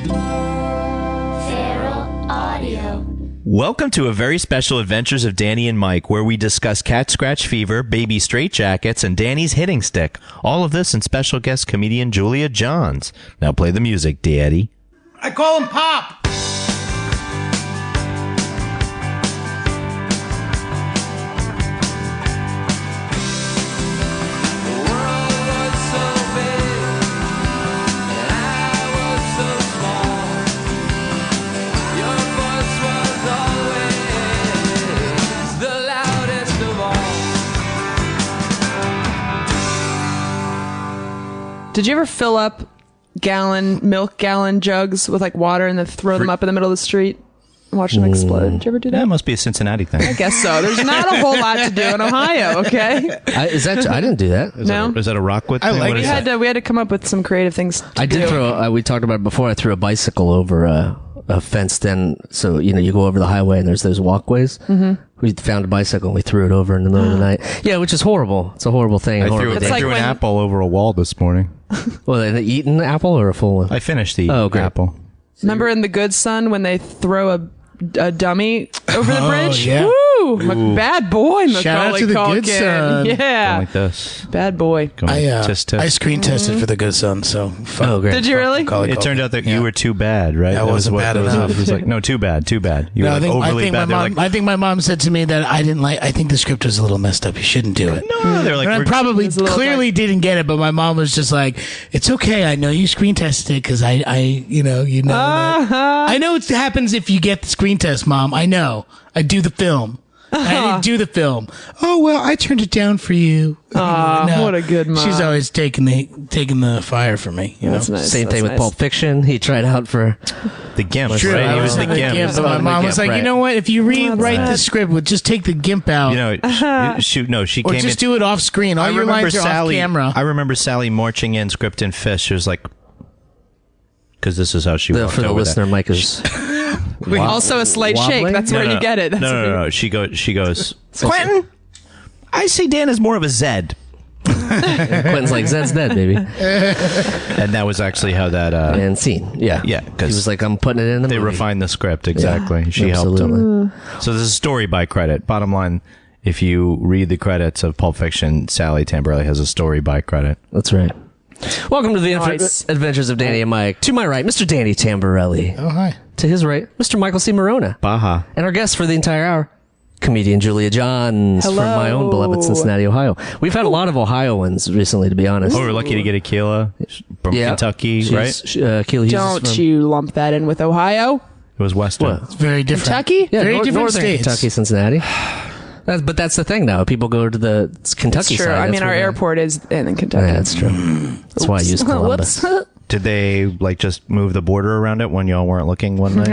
Feral Audio. Welcome to a very special Adventures of Danny and Mike, where we discuss cat scratch fever, baby straitjackets, and Danny's hitting stick. All of this and special guest comedian Julia Johns. Now play the music, Daddy. I call him Pop. Did you ever fill up milk gallon jugs with like water and then throw them up in the middle of the street and watch them explode? Did you ever do that? That must be a Cincinnati thing. I guess so. There's not a whole lot to do in Ohio, okay? I didn't do that. Is that a Rockwood thing? like We had to come up with some creative things to I do. did throw. We talked about it before. I threw a bicycle over a fenced in. So you go over the highway and there's those walkways. Mm-hmm. We found a bicycle and we threw it over in the middle of the night. Yeah, which is horrible. It's a horrible thing. I threw It's like an when- apple over a wall this morning. Well, they eaten the apple or a full one? I finished the Oh, great. apple. Remember in The Good Son when they throw a dummy over the bridge? yeah. Woo! Bad boy, Macaulay Shout out to The Good Culkin. Son. Yeah. Like this. Bad boy. I screen tested for The Good Son, so fuck. Oh, great. Did you really? It turned out that you were too bad, right? I wasn't bad enough. It was like, no, too bad. You No, were like overly bad. They're like, I think my mom said to me that I think the script was a little messed up. You shouldn't do it. no, they're like, And I we're- probably It's a little clearly didn't get it, but my mom was just like, "It's okay. I know you screen tested it because I know that. I know it happens if you get the screen test, Mom. I know. I do the film. I didn't do the film. Oh well, I turned it down for you. What a good mom. She's always taking the fire for me. You know. That's nice. Same That's thing with nice. Pulp Fiction. He tried out for. the gimp, True. right? I He was the the gimp. But my mom was like, right. you know what? If you rewrite the script, we'll just take the gimp out. You know, she or came just in. do it off screen. All I your remember lines are Sally. off camera. I remember Sally marching in, script and fish. She was like, because this is how she walked For the over listener, that. Mike is. Also a slight Wobbly? shake. That's where you get it. That's No. She goes. Quentin, I see Dan is more of a Zed, Quentin's like, Zed's dead, baby. and that was actually how that. And scene. Yeah. Yeah, He 'cause was like, I'm putting it in the They movie. refined the script exactly. She helped Absolutely. him. So this is story by credit. Bottom line, if you read the credits of Pulp Fiction, Sally Tamborelli has a story by credit. That's right. Welcome to the Nice. Adventures of Danny and Mike. To my right, Mr. Danny Tamborelli. Oh hi. To his right, Mr. Michael C. Morona. Baja. And our guest for the entire hour, comedian Julia Johns from my own beloved Cincinnati, Ohio. We've had a lot of Ohioans recently, to be honest. Oh, we're lucky to get Akila from Kentucky, right? Keely Hughes Don't from, you lump that in with Ohio? It was Western. What? It's very different. Kentucky? Yeah, Very different northern states. Kentucky, Cincinnati. But that's the thing, though. People go to the Kentucky Sure. side. I That's mean, our where they- airport is in Kentucky. Yeah, that's true. That's why I use Columbus. Whoops. Did they like just move the border around it when y'all weren't looking one night?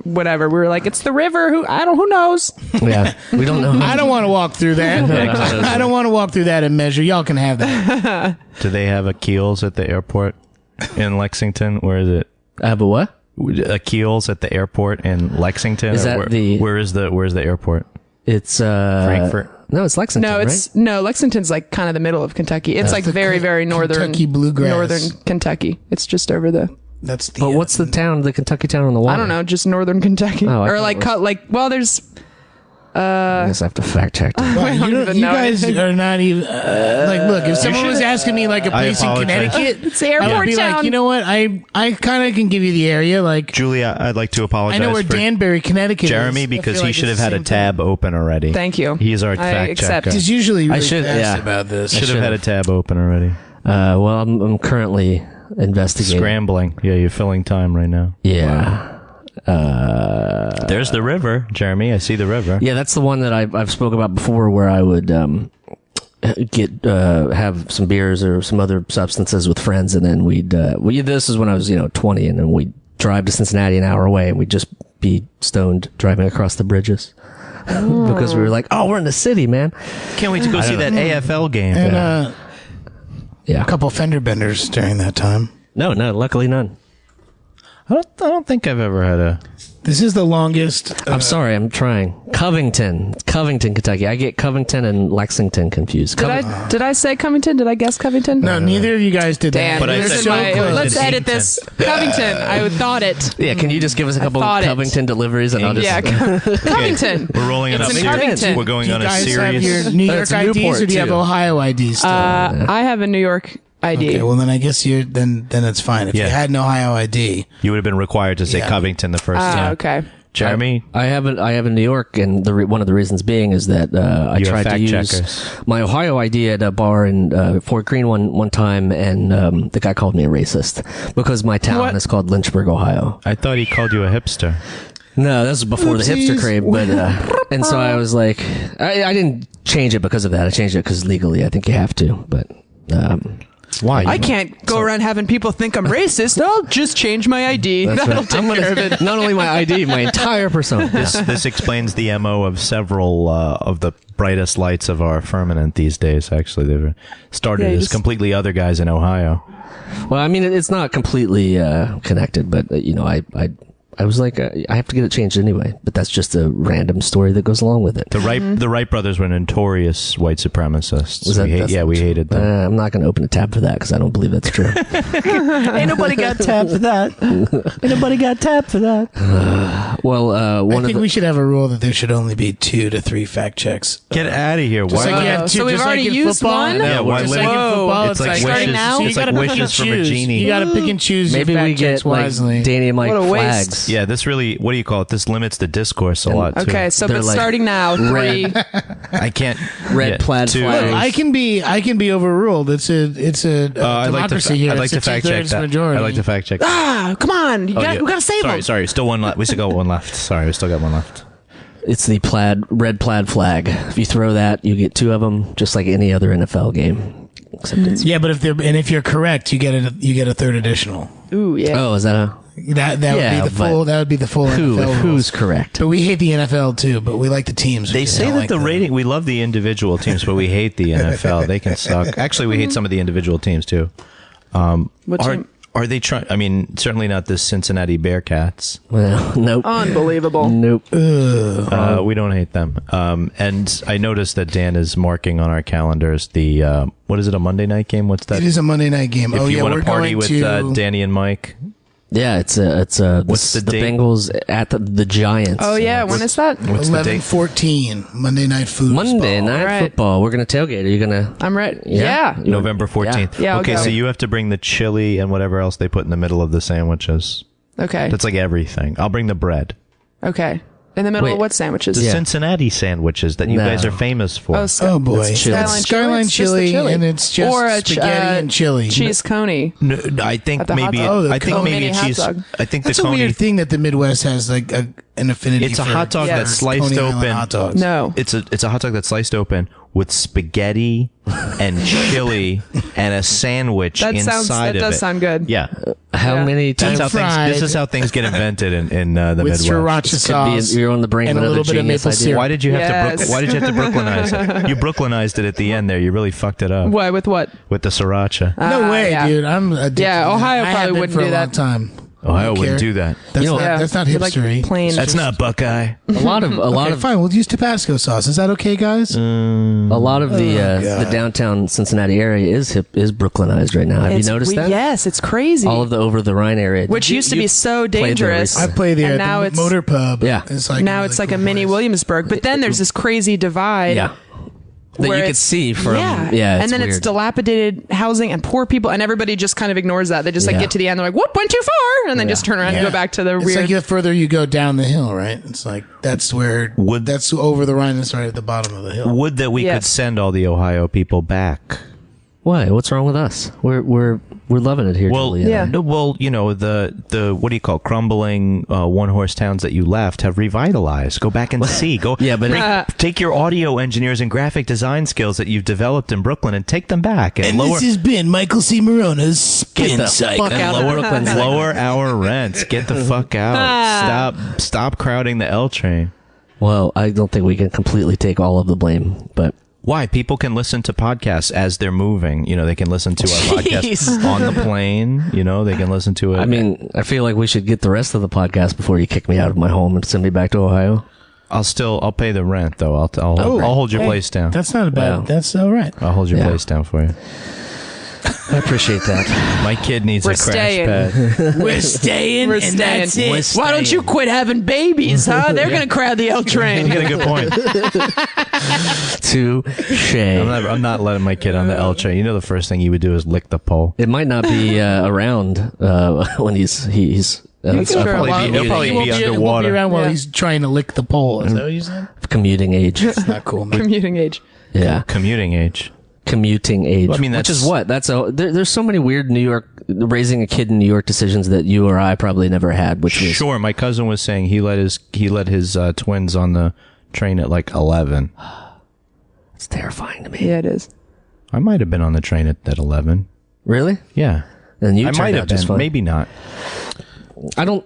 Whatever. We were like, it's the river. Who knows? Yeah, we don't know. I don't want to walk through that. I don't want to walk through that and measure. Y'all can have that. Do they have Akiles at the airport in Lexington? Where is it? But what? Akiles at the airport in Lexington? Is Or that where's the airport? It's Frankfurt? No, it's Lexington. No, Lexington's like kind of the middle of Kentucky. It's like very, very northern Kentucky bluegrass. northern Kentucky. It's just over the. That's the. But what's the town? The Kentucky town on the water? I don't know, just northern Kentucky, Oh, I or thought like it was- there's. I guess I have to fact check that. Wow, don't even you know guys anything. are not even like. Look, if someone was asking me like a I place in apologize. Connecticut, It's the I airport would be town. like, you know what? I kind of can give you the area. Like, Julia, I'd like to apologize I know where for Danbury, Connecticut Jeremy is. I because feel he like should have it's had the a same tab open already. Thank you. He's our I fact accept. checker. He's usually really should- fast yeah. about this. Should have had a tab open already. Well, I'm currently investigating. Scrambling. Yeah, you're filling time right now. Yeah. There's the river, Jeremy. I see the river. Yeah, that's the one that I've spoke about before, where I would have some beers or some other substances with friends, and then this is when I was 20, and then we'd drive to Cincinnati an hour away, and we'd just be stoned driving across the bridges. Because we were like, oh, we're in the city, man. Can't wait to go see that AFL game. And Yeah. a couple fender benders during that time. No, luckily none. I don't think I've ever had a. This is the longest. I'm sorry, I'm trying. Covington, Kentucky. I get Covington and Lexington confused. Did I say Covington? Did I guess Covington? No, neither of you guys did Damn, that. But I you're said so my- close. Let's I said edit this. Covington. I thought it. Yeah, can you just give us a couple thought it. Covington deliveries and I'll just... Yeah, Covington. We're rolling it It's up. in Covington. We're going Do you on a guys have serious. your New York it's IDs Newport, or do you have too. Ohio IDs still? I have a New York ID. Okay, well then I guess you're then it's fine. If Yeah. you had an Ohio ID, You would have been required to say Yeah. Covington the first time. Okay. Jeremy, I have in New York, and one of the reasons being is that I You have tried to fact use checkers. my Ohio ID at a bar in Fort Greene one time, and the guy called me a racist because my town What? is called Lynchburg, Ohio. I thought he called you a hipster. No, this was before the hipster Oopsies. craze, but and so I was like, I didn't change it because of that. I changed it because legally I think you have to, but. Why? I can't go around having people think I'm racist. I'll just change my ID. That'll take care of it. Not only my ID, my entire persona. This explains the MO of several of the brightest lights of our firmament these days. Actually, they've started Yeah, you as just- completely other guys in Ohio. Well, I mean, it's not completely connected, but I was like, I have to get it changed anyway. But that's just a random story that goes along with it. The Wright brothers were notorious white supremacists. Was that- that's we true? hated them. I'm not going to open a tab for that because I don't believe that's true. Ain't nobody got tapped for that. Ain't nobody got tapped for that. Well, I one of think the we should have a rule that there should only be 2 to 3 fact checks. Get out of here! Just Why? like you have two- So we've just like already in used football. one? Yeah, why just limit- like in football, It's like starting wishes. now. It's You gotta like pick and wishes from a choose. genie. You got to pick and choose. maybe your we fact checks get like wisely. Danny and Mike What a waste. flags. Yeah, this really. What do you call it? This limits the discourse a lot. Too. Okay, so They're but like starting now, 3. I can't. Red plaid two. flag. Look, I can be overruled. It's a I'd like to. democracy here. I'd like It's to a fact check two-thirds that. majority. I'd like to fact check. That. Ah, come on. We gotta save them. Sorry. Still one left. We still got one left. Sorry, we still got one left. It's the red plaid flag. If you throw that, you get 2 of them, just like any other NFL game. Except it's Yeah, but if you're correct, you get a third additional. Ooh, yeah. oh, is that a That Yeah, would be the full. That would be the full NFL rules. who's correct? But we hate the NFL too. But we like the teams. They We say don't that like the rating. We love the individual teams, but we hate the NFL. They can suck. Actually, we hate some of the individual teams too. What team? Are they trying? I mean, certainly not the Cincinnati Bearcats. Well, nope. Unbelievable. Nope. We don't hate them. And I noticed that Dan is marking on our calendars the what is it? A Monday night game? What's that? It is a Monday night game. If Oh you yeah, want we're to party going with to. Danny and Mike, Yeah, it's What's the the date? Bengals at the Giants. Oh, yeah. When is that? what's the date? 11:14 Monday Night Food. Monday Night Right. Football. We're gonna tailgate. Are you gonna? I'm ready. Yeah. Yeah. November 14th. Yeah, I'll okay, go. so you have to bring the chili and whatever else they put in the middle of the sandwiches. Okay. That's like everything. I'll bring the bread. Okay. In the middle Wait. of what sandwiches? The Yeah. Cincinnati sandwiches that you No. guys are famous for. Oh, Oh boy, That's chili. It's Skyline It's just the chili, chili. and it's just Or a spaghetti and chili. cheese coney. No, I think At the hot maybe. dog. Oh, the I think coney. maybe a Hot cheese. dog. I think That's the a coney. weird thing that the Midwest has like an affinity. It's a for hot dog Yes. that's sliced Coney Island open. hot dogs. No. It's a hot dog that's sliced open with spaghetti and chili and a sandwich That inside of it. does sound good. Yeah, How Yeah. many that's times? how fried. this is how things get invented in the with Midwest. sriracha Could sauce. be, you're on the brink and of a another little bit of genius maple idea. syrup. Why did you have Yes. to? Why did you have to Brooklynize it? You Brooklinized it at the end there. You really fucked it up Why? With what? with the sriracha. No way, yeah. dude. I'm addicted. Yeah, to that. Ohio I have probably been wouldn't for do a that. long time. Ohio Don't wouldn't care. do that. That's You know- not. Yeah. That's not They're like hipstery. plain. That's not Buckeye. A lot of Okay, fine. We'll use Tabasco sauce. Is that okay, guys? a lot of the God. downtown Cincinnati area is Brooklynized right now. Have you noticed that? Yes, it's crazy. All of the over the Rhine area, Which You- used to you be so played there dangerous. I recently. play there And at now the it's- motor pub. Yeah. It's like now a it's really like a cool mini place. Williamsburg. But then there's this crazy divide. Yeah, that where you could it's- see from. yeah, Yeah, and then it's weird. dilapidated housing and poor people, and everybody just kind of ignores that. They just like Yeah. get to the end, they're like, "Whoop, went too far," and then just turn around and Yeah. go back to the It's weird. like the further you go down the hill, right? It's like that's where that's over the Rhine. It's right at the bottom of the hill. Would that we could Yes. send all the Ohio people back. Why? What's wrong with us? We're loving it here, Well, Julia. Yeah. no, well, you know, the what do you call it? Crumbling one horse towns that you left have revitalized. Go back and see. Go, Yeah, but take your audio engineers and graphic design skills that you've developed in Brooklyn and take them back and, lower. this has been Michael C. Morona's Get Spin the Cycle. fuck out of lower, Brooklyn. lower our rents. Get the fuck out. Stop crowding the L train. Well, I don't think we can completely take all of the blame, but Why? People can listen to podcasts as they're moving. You know, they can listen to our podcast on the plane. You know, they can listen to it. I mean, I feel like we should get the rest of the podcast before you kick me out of my home and send me back to Ohio. I'll pay the rent though. I'll hold your place down. That's not a bad. Wow. That's all right. I'll hold your place down for you. I appreciate that. My kid needs We're a crash staying. pad. We're staying. We're and staying. That's it. Why don't you quit having babies, huh? They're going to crowd the L train. You got a good point. Touche. I'm not letting my kid on the L train. You know, the first thing he would do is lick the pole. It might not be around when he's. He'll probably be He won't be underwater. around while Yeah. he's trying to lick the pole. Is that what you said? commuting age. It's not cool, man. Commuting age. Yeah, Commuting age. commuting age. Well, I mean, which that's- is what there's so many weird New York raising a kid in New York decisions that you or I probably never had. Which was Sure, my cousin was saying he let his twins on the train at like 11. it's terrifying to me. Yeah, it is. I might have been on the train at 11. Really? Yeah. And you I turned might out have just been. fine. Maybe not. I don't.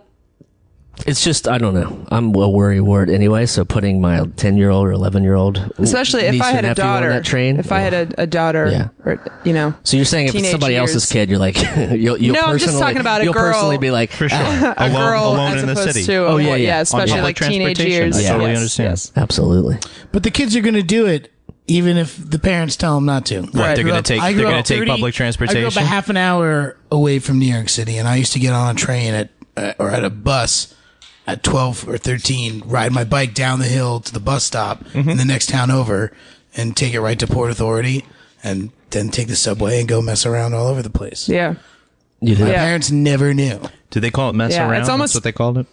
It's just I don't know. I'm a worry ward anyway. So putting my 10-year-old or 11-year-old, Especially if I had a daughter. on that train, If I had a daughter, Yeah. or, you know. So you're saying if it's teenage somebody years. else's kid, you're like, you'll No, I'm just personally- talking about a you'll girl. personally be like, For sure. A girl alone as in the opposed city. to Oh, yeah, yeah. especially On like public teenage transportation. years. I totally Yes, understand. yes. absolutely. But the kids are going to do it, even if the parents tell them not to. What, they're going to take public transportation? I grew up a half an hour away from New York City, and I used to get on a train or at a bus at 12 or 13, ride my bike down the hill to the bus stop in the next town over, and take it right to Port Authority, and then take the subway and go mess around all over the place. Yeah. You did. My Yeah. parents never knew. Did they call it mess Yeah, around? it's almost- That's what they called it?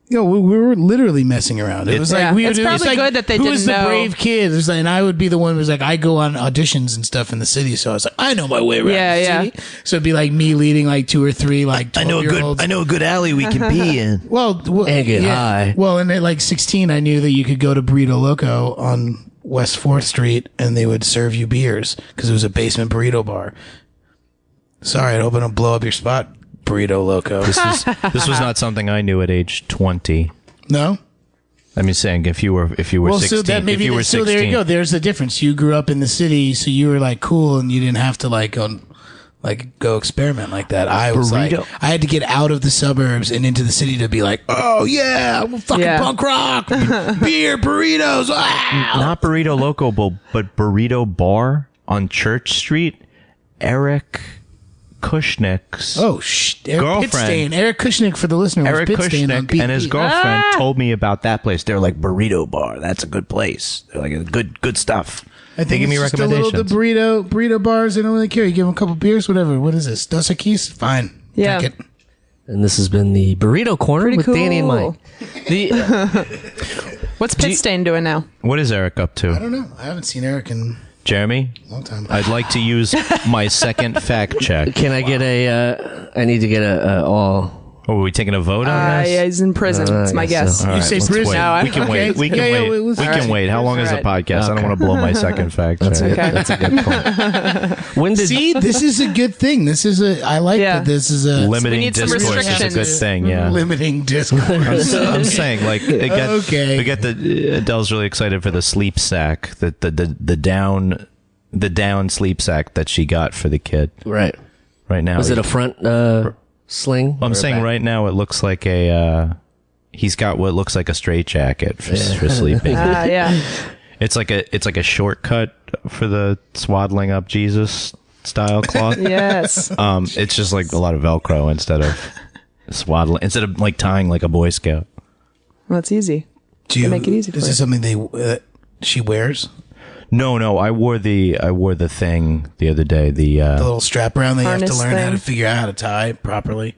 Yo, we were literally messing around. It was Yeah. like we It's would. probably like, good that they who was didn't the know. brave kid? It was like, and I would be the one who was like, I go on auditions and stuff in the city, so I was like, I know my way around Yeah, the yeah. city. So it'd be like me leading like 2 or 3 like 12-year-olds. know a good alley we can be in. Well, And get high. Well, and at like 16, I knew that you could go to Burrito Loco on West 4th Street, and they would serve you beers because it was a basement burrito bar. Sorry, I hope I don't blow up your spot, Burrito Loco. This was not something I knew at age 20. No. I'm saying if you were Well, 16, so that maybe if you were 16, so there you go. There's the difference. You grew up in the city, so you were like cool, and you didn't have to like go experiment like that. I was like, Burrito. I had to get out of the suburbs and into the city to be like, oh yeah, I'm a fucking Yeah. punk rock, beer, burritos. Wow. not Burrito Loco, but Burrito Bar on Church Street. Eric Kushnick's Oh, Eric Girlfriend. Pitstein. Eric Kushnick for the listener. Eric was Pitstein on Kushnick and his BP. girlfriend told me about that place. They're like Burrito Bar. That's a good place. They're like good stuff. I They think give me it's just a little, recommendations. the burrito bars. They don't really care. You give them a couple beers, whatever. What is this? Dos Equis? Fine. Yeah. Drink it. And this has been the Burrito Corner Pretty with Danny and cool. Mike. The What's Pitstain doing now? What is Eric up I to? don't know. I haven't seen Eric in Jeremy? a long time. I'd like to use my second fact check. can I get I need to get a all. Oh, are we taking a vote on this? Yeah, he's in prison. It's my I guess guess. so. All You right, say let's prison? wait. No, I- We can okay. wait. We can Yeah, yeah, wait. let's- We all can right. wait. How long is the All podcast? I don't Okay. want to blow my second fact check. Okay. That's a good point. When did See, this is a good thing. I like Yeah. that this is a Limiting need some discourse is a restrictions. good thing. Yeah. limiting discourse. I'm saying like Okay. we get the Adele's really excited for the sleep sack, the down sleep sack that she got for the kid right? right now. Was it a front sling? I'm or a saying back? right now it looks like he's got what looks like a straitjacket for sleeping. Yeah. It's like a shortcut for the swaddling up Jesus style cloth. Yes. It's just like a lot of Velcro instead of like tying like a Boy Scout. Well, it's easy. Do you, make it easy for Is you. this something she wears? No, I wore the thing the other day. The little strap around that you have to Harness learn how to thing. figure out how to tie properly.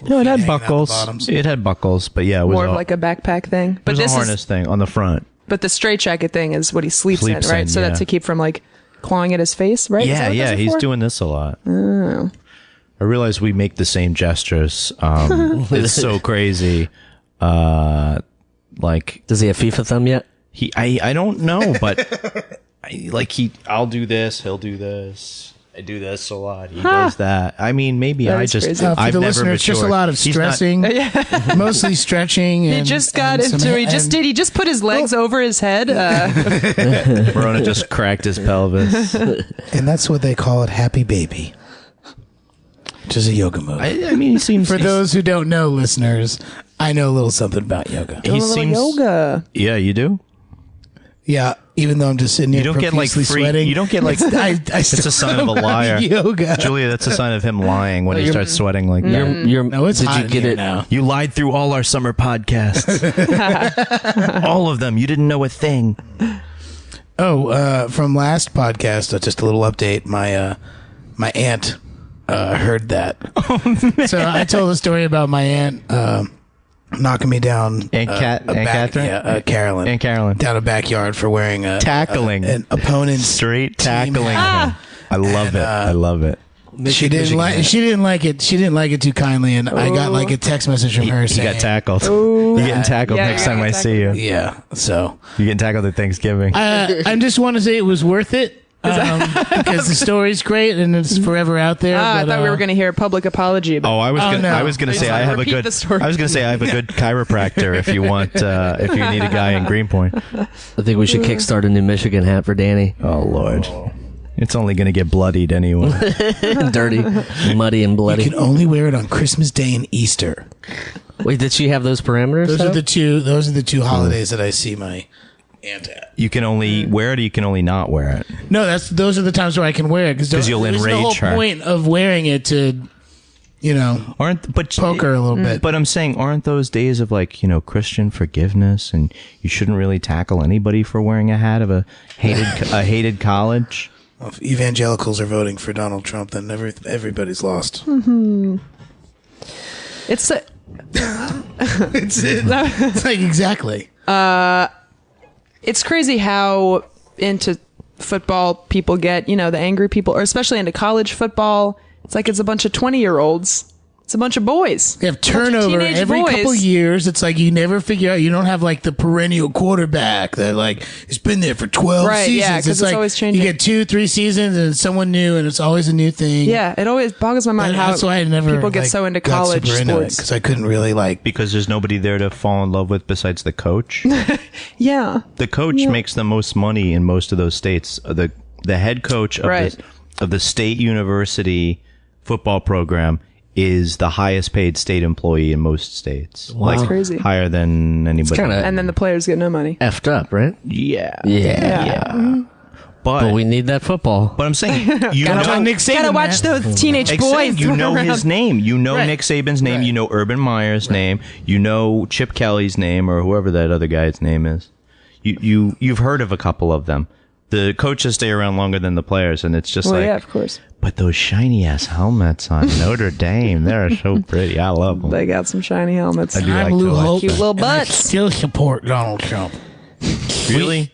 No, it had hanging out the buckles. bottoms. It had buckles, but yeah, it was More of like a backpack thing. it But was a this harness is thing on the front. but the straitjacket thing is what he sleeps in, Sleeps right? in, So that's yeah. to keep from like clawing at his face, right? Is that Yeah, what those are he's for? doing this a lot. I realize we make the same gestures. It's so crazy. Like Does he have FIFA thumb yet? I don't know, but I'll do this, he'll do this. I do this a lot. He does that. I mean, maybe That I is just crazy. For I've the never listener, it's just a matured. lot of He's not- stressing, mostly stretching. He And, just got and some- into. He just and- did. He just put his legs over his head. Verona just cracked his pelvis. and that's what they call it, happy baby, which is a yoga move. I mean, he seems For those who don't know, listeners, I know a little something about yoga. he a little seems yoga. Yeah, you do. Yeah, even though I'm just sitting here You don't get like profusely free. sweating. You don't get like. I It's a sign of a liar. Yoga. Julia, that's a sign of him lying when he starts sweating like that. No, it's did hot you in get here it now. You lied through all our summer podcasts. All of them. You didn't know a thing. Oh, from last podcast, just a little update. My aunt heard that. So I told a story about my aunt knocking me down. Aunt Catherine? Yeah, Carolyn. Aunt Carolyn. Down a backyard for wearing Tackling. an opponent's Straight tackling hat. him. I love it. I love it. She didn't like it. She didn't like it too kindly, and I got like a text message from her You saying, got tackled. You're getting tackled Yeah, next you're time I getting see you. "Yeah." So You're getting tackled at Thanksgiving. I just want to say it was worth it because the story's great and it's forever out there. I but, thought we were going to hear a public apology. But I was gonna. no. I was gonna say I have a Repeat good. the story. I was gonna say I have a good chiropractor if you want. If you need a guy in Greenpoint. I think we should kickstart a new Michigan hat for Danny. Oh Lord. It's only gonna get bloodied anyway. Dirty, muddy, and You bloody. can only wear it on Christmas Day and Easter. Wait, did she have those parameters? Those set are up? the two. Those are the two holidays that I see my aunt at. You can only wear it, or you can only not wear it. No, those are the times where I can wear it because you'll the whole enrage her. point of wearing it to, poke her a little bit. But I'm saying, aren't those days of Christian forgiveness, and you shouldn't really tackle anybody for wearing a hat of a hated college? Well, if evangelicals are voting for Donald Trump, then everybody's lost. it's a, It's like exactly. it's crazy how into football people get. The angry people, or especially into college football. It's like it's a bunch of 20-year-olds. It's a bunch of boys. They have Bunch of turnover teenage every boys. couple years. It's like you never figure out. You don't have like the perennial quarterback that like has been there for 12 Right, seasons. yeah, 'cause it's like always changing. You get 2-3 seasons and it's someone new, and it's always a new thing. Yeah, it always boggles my mind how That's why I never people get so into college sports. because I couldn't really like. Because there's nobody there to fall in love with besides the coach. Yeah, The coach makes the most money in most of those states. The head coach of Right. the state university football program is the highest paid state employee in most states. Wow. Like That's crazy. higher than anybody. kinda- and then the players get no money. Effed up, right? Yeah. Yeah. But we need that football. But I'm saying you Gotta know watch Nick Saban, Gotta watch man. those teenage boys. You know run his around. name. You know Right. Nick Saban's name. Right. You know Urban Meyer's name. You know Chip Kelly's name, or whoever that other guy's name is. You've heard of a couple of them. The coaches stay around longer than the players, and it's just Well, like, yeah, of course. but those shiny ass helmets on Notre Dame, they're so pretty. I love them. They got some shiny helmets. I do I'm like Lou to watch Holt. Cute little and I butts. still support Donald Trump. Really?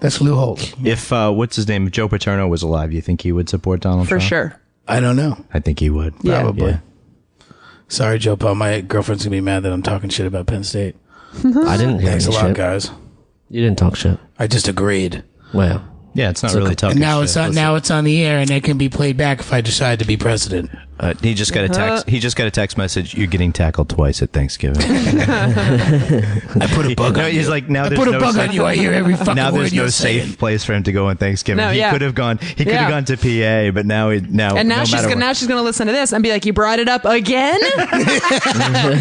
That's Lou Holt. If what's his name? If Joe Paterno was alive, you think he would support Donald For Trump? sure. I don't know. I think he would. Yeah. Probably. Yeah. Sorry, Joe Paul. My girlfriend's gonna be mad that I'm talking shit about Penn State. I didn't hear Thanks a any lot, shit. guys. You didn't talk shit. I just agreed. Wow. Yeah, it's not really tough. And now it's on. Now it's on the air, and it can be played back if I decide to be president. He just got a text. He just got a text message. You're getting tackled twice at Thanksgiving. I put a bug No, on he's you. like, now I there's put a no bug safe- on you. I hear every fucking Now word there's you're no safe saying. place for him to go on Thanksgiving. No, he yeah. could have gone. He could Yeah. have gone to PA, but now And now no she's matter gonna, what. now she's gonna listen to this and be like, "You brought it up again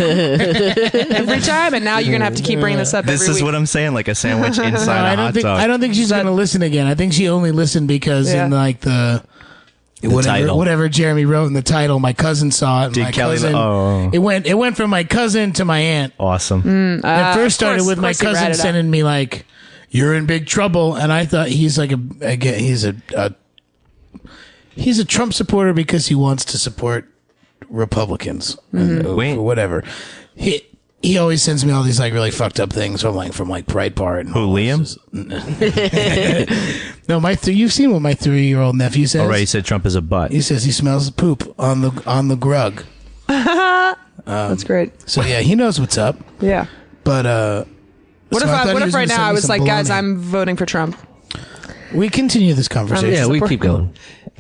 every time," and now you're gonna have to keep bringing this up. This every is week. what I'm saying, like a sandwich No, inside I a don't hot think. dog. I don't think she's going to listen again. I think she only listened because Yeah. in like the title. whatever Jeremy wrote in the title, my cousin saw it. And Did my Kelly- cousin, oh. It went from my cousin to my aunt. Awesome. It first started course- with of my course he cousin ratted out. sending me like, "You're in big trouble," and I thought he's like he's a Trump supporter because he wants to support Republicans Wait. or whatever. He always sends me all these like really fucked up things from Breitbart. And Who, Liam? No, you've seen what my 3-year-old nephew says. All right, he said Trump is a butt. He says he smells poop on the grug. That's great. So yeah, he knows what's up. Yeah. But What so I thought he if was right gonna now I send me was some like, guys, baloney. I'm voting for Trump? We continue this conversation. Yeah, we keep going.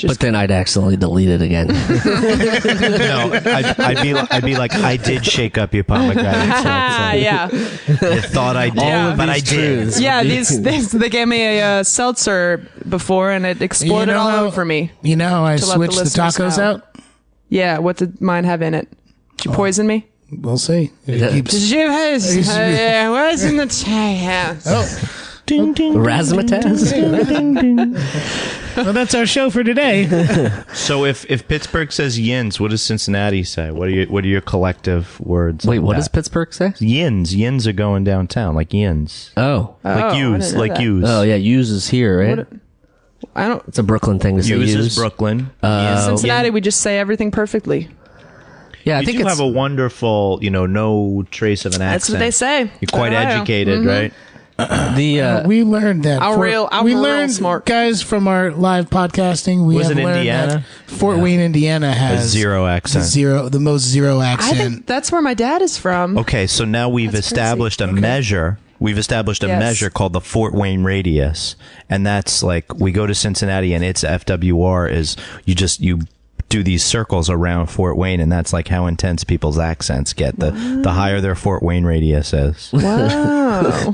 But then I'd accidentally delete it again. No, I'd be like, I did shake up your pomegranate. Yeah. I thought I did, but I did. Yeah, they gave me a seltzer before, and it exploded all over me. You know how I To let the switched the listeners tacos know. out? Yeah, what did mine have in it? Did you poison me? We'll see. Yeah. Did you what's in the house? Oh. Razzmatazz? Well, that's our show for today. So if Pittsburgh says yins, what does Cincinnati say? What are your collective words? Wait, like what that? does Pittsburgh say? Yins are going downtown, like yins. Oh. Like I yous, didn't know like that. yous. Oh, yeah, use is here, right? I don't. It's a Brooklyn thing to say Yous use. is Brooklyn. Cincinnati, we just say everything perfectly. Yeah, I You think do it's... have a wonderful, no trace of an accent. That's what they say. You're quite Ohio. educated, right? We learned that. We learned, smart. guys, from our live podcasting. We Was have it learned Indiana? that Fort Wayne, Indiana has zero accent. the most zero I accent. think that's where my dad is from. Okay, so now we've That's established crazy. a measure. We've established a Yes. measure called the Fort Wayne radius, and that's like we go to Cincinnati, and its FWR is you do these circles around Fort Wayne, and that's like how intense people's accents get. The higher their Fort Wayne radius is. Wow.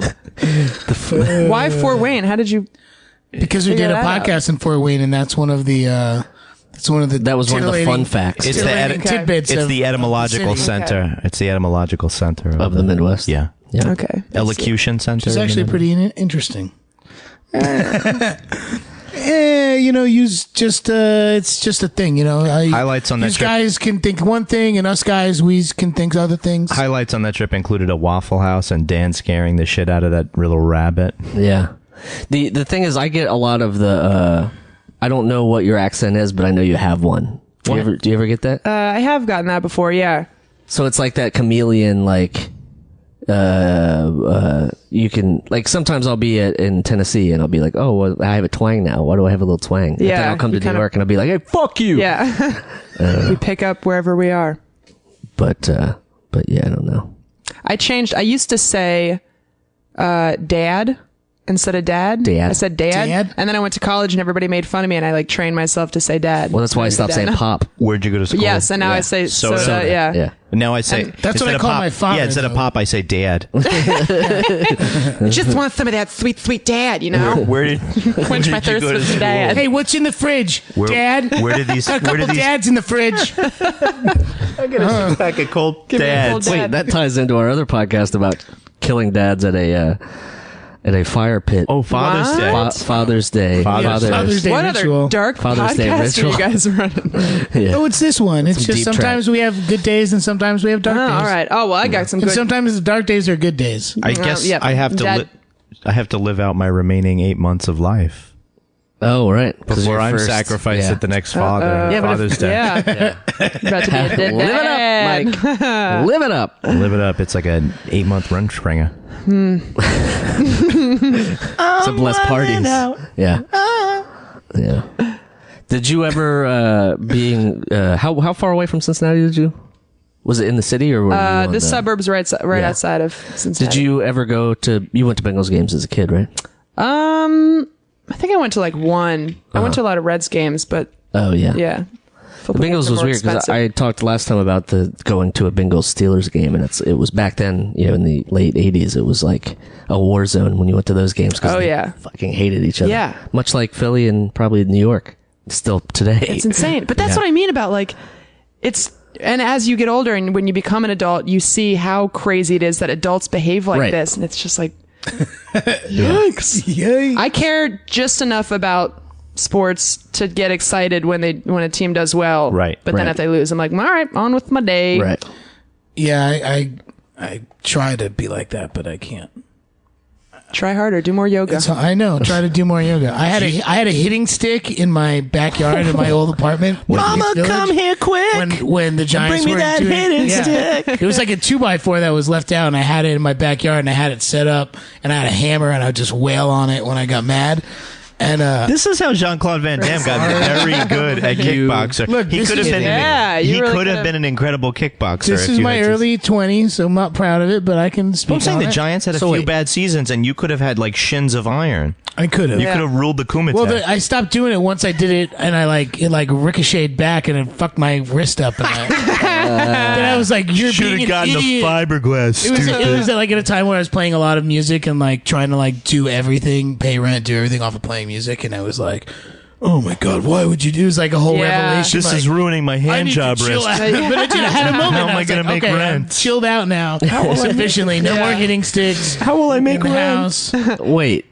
Why Fort Wayne? How did you? Because we figure did a that out? podcast in Fort Wayne, and that's one of the. That was one of the fun facts It's the titillating tidbits. It's of the etymological the city. center. It's the etymological center of the Midwest. Yeah, Yeah. Okay. elocution center. It's actually pretty interesting. It's just a thing, Highlights on that These trip. guys can think one thing, and us guys, we can think other things. Highlights on that trip included a Waffle House and Dan scaring the shit out of that little rabbit. Yeah. The thing is, I get a lot of the, I don't know what your accent is, but I know you have one. Do you ever get that? I have gotten that before. Yeah. So it's like that chameleon, like, you can, like, sometimes I'll be in Tennessee and I'll be like, oh, well, I have a twang now. Why do I have a little twang? And Yeah, then I'll come to you New kinda- York and I'll be like, hey, fuck you. Yeah. We pick up wherever we are. But yeah, I don't know. I used to say dad instead of dad. Dad. I said dad. Dad? And then I went to college and everybody made fun of me and I trained myself to say dad. Well, that's why I stopped saying pop. Where'd you go to school? Yes, and now I say Soda. soda. Yeah. Yeah. And now I say that's what instead I of call pop- my father, Yeah, instead of though. pop, I say dad. I just want some of that sweet, sweet dad, Where did Quench my thirst with school? dad. Hey, what's in the fridge, Where- Dad? Where did these? A Where couple did these? dads in the fridge. Pack of cold me a dads. cold dad. Wait, that ties into our other podcast about killing dads at a fire pit. Oh, Father's What? Day. Father's Day. Father's Day What ritual. other dark Father's Day podcast are ritual. you guys running? Yeah. Oh, it's this one. It's Some just deep sometimes we have good days and sometimes we have dark Oh, days. all right. Oh, well, I got some And good. sometimes the dark days are good days. I guess yeah, I have to. Dad- I have to live out my remaining 8 months of life Oh, right. 'Cause before you're I'm first. sacrificed Yeah. at the next Father. Yeah, but Father's if, Day. yeah. About to be a dead Live it dad. up, Mike. Live it up. Live it up. It's like an 8-month run springer. Some less parties. Yeah. Yeah. Did you ever how far away from Cincinnati did you? Was it in the city or were you on The suburbs right Yeah. outside of Cincinnati. Did you ever go to? You went to Bengals games as a kid, right? I think I went to like one. I went to a lot of Reds games, but Oh yeah. yeah. The Bengals was weird because I talked last time about the going to a Bengals Steelers game, and it was back then, in the late '80s. It was like a war zone when you went to those games. 'Cause Oh, they yeah. fucking hated each other. Yeah. much like Philly and probably New York still today. It's insane. But that's Yeah. what I mean about like it's. And as you get older and when you become an adult, you see how crazy it is that adults behave like Right. this, and it's just like, yikes! Yay. I care just enough about sports to get excited when a team does well. Right, But then right. if they lose, I'm like, all right, on with my day. Right. Yeah, I try to be like that, but I can't. Try harder. Do more yoga. I know. Try to do more yoga. I had a hitting stick in my backyard in my old apartment. Mama, come here quick. When the Giants Bring me were that doing, hitting stick. It was like a 2x4 that was left out, and I had it in my backyard, and I had it set up, and I had a hammer, and I would just wail on it when I got mad. And This is how Jean-Claude Van Damme got very good at kickboxer. Look, he this could have is- been. Yeah, he you really could have could've- been an incredible kickboxer. this if is you my had just- early 20s, so I'm not proud of it, but I can speak I'm saying on the it. Giants had a So few wait. bad seasons, and you could have had like shins of iron. I could have. You could have ruled the Kumite. Well, I stopped doing it once I did it, and it ricocheted back, and it fucked my wrist up. And then I was like, "You're should being have an gotten idiot." a fiberglass. It was stupid. like at a time where I was playing a lot of music and like trying to like do everything, pay rent, do everything off of playing music, and I was like, "Oh my god, why would you do?" It was like a whole Yeah. revelation. This like, is ruining my I hand need job to chill wrist. out. But I had a moment. How am I was gonna like, make okay, rent? I'm chilled out now sufficiently. No more hitting sticks. How will I make in the rent? house. Wait.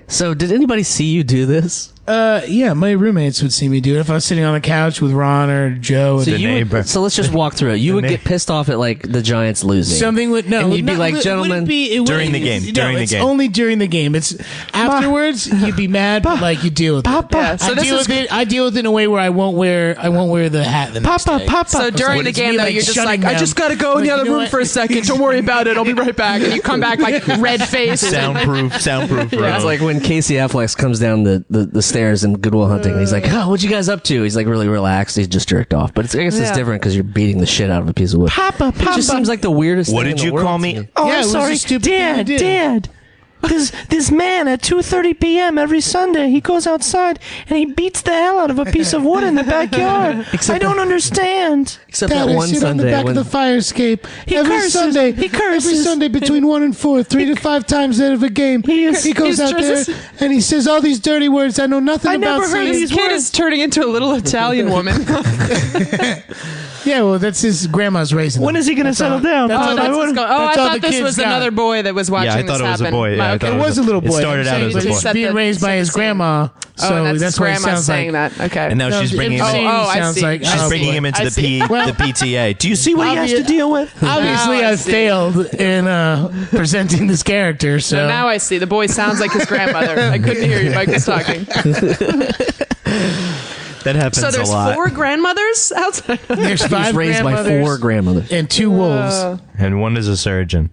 So, did anybody see you do this? Yeah, my roommates would see me do it if I was sitting on the couch with Ron or Joe. So, and neighbor. so let's just walk through it. You would get pissed off at like the Giants losing. something would no, And you'd be no, like, it "Gentlemen," wouldn't be, During the game, No, during the it's game. only during the game. It's afterwards. You'd be mad, but like you deal with it. Yeah, so I this deal is with it. I deal with it in a way where I won't wear the hat the next day. So during the It's game, me, though, like, you're just shutting like, I them. just got to go in the Like, other you know room what? for a second. Don't worry about it. I'll be right back. And you come back like red faced. Soundproof room. It's like when Casey Affleck comes down the stairs in Good Will Hunting. And he's like, "Oh, what you guys up to?" He's like really relaxed. He's just jerked off. But I guess it's Yeah. different because you're beating the shit out of a piece of wood. Papa. It just seems like the weirdest What thing in did the you world call to me? Oh, yeah, I'm sorry, stupid thing I did. Dad. This man at 2:30 p.m. every Sunday, he goes outside and he beats the hell out of a piece of wood in the backyard. I don't understand. Except Dad, that I one sit on the Sunday back when of the fire escape every curses. Sunday. He curses. Every Sunday between 1 and 4, 3 to 5 times out of a game. He goes out there and he says all these dirty words I know nothing I about. never heard saying. This kid is turning into a little Italian woman. Yeah, well, that's his grandma's raising. When him. is he going to That's settle all- down? that's all- That's what's going. Oh, I That's all thought the this kids was got. another boy that was watching Yeah, I thought this it was a happen. boy. Yeah, I Okay. thought It was a little boy. It started out I'm as saying, a but boy. he's being raised by his grandma, so Oh, and that's that's his why he grandma sounds saying like. that. Okay. And now No, she's bringing I'm him. saying Oh, he I sounds see. like. She's oh, bringing boy. him into I the see. Well- PTA. Do you see what he has to Obvious- deal with? Obviously, Now I I've see. failed in presenting this character. So So now I see. The boy sounds like his grandmother. I couldn't hear you. Mike was talking. That happens So there's a lot. 4 grandmothers outside. there's he was 5 raised by grandmothers 4 grandmothers. and 2 wolves. And one is a surgeon.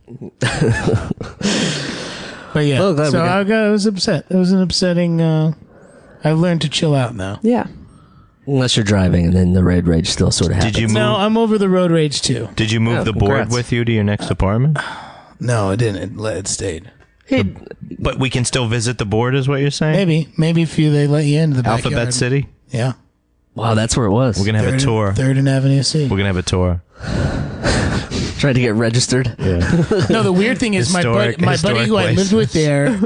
But yeah, Oh, glad we so got- I was upset. It was an upsetting. I've learned to chill out now. Yeah. Unless you're driving, and then the road rage still sort of happens. Did you move? No, I'm over the road rage too. Did you move Oh, the board congrats. with you to your next apartment? No, it didn't. It stayed. But we can still visit the board, is what you're saying? Maybe if they let you into the Alphabet backyard. City. Yeah, Wow, that's where it was. We're gonna have a tour. 3rd and Avenue C. We're gonna have a tour. Tried to get registered. No, the weird thing is my buddy Historic who I lived place. with there,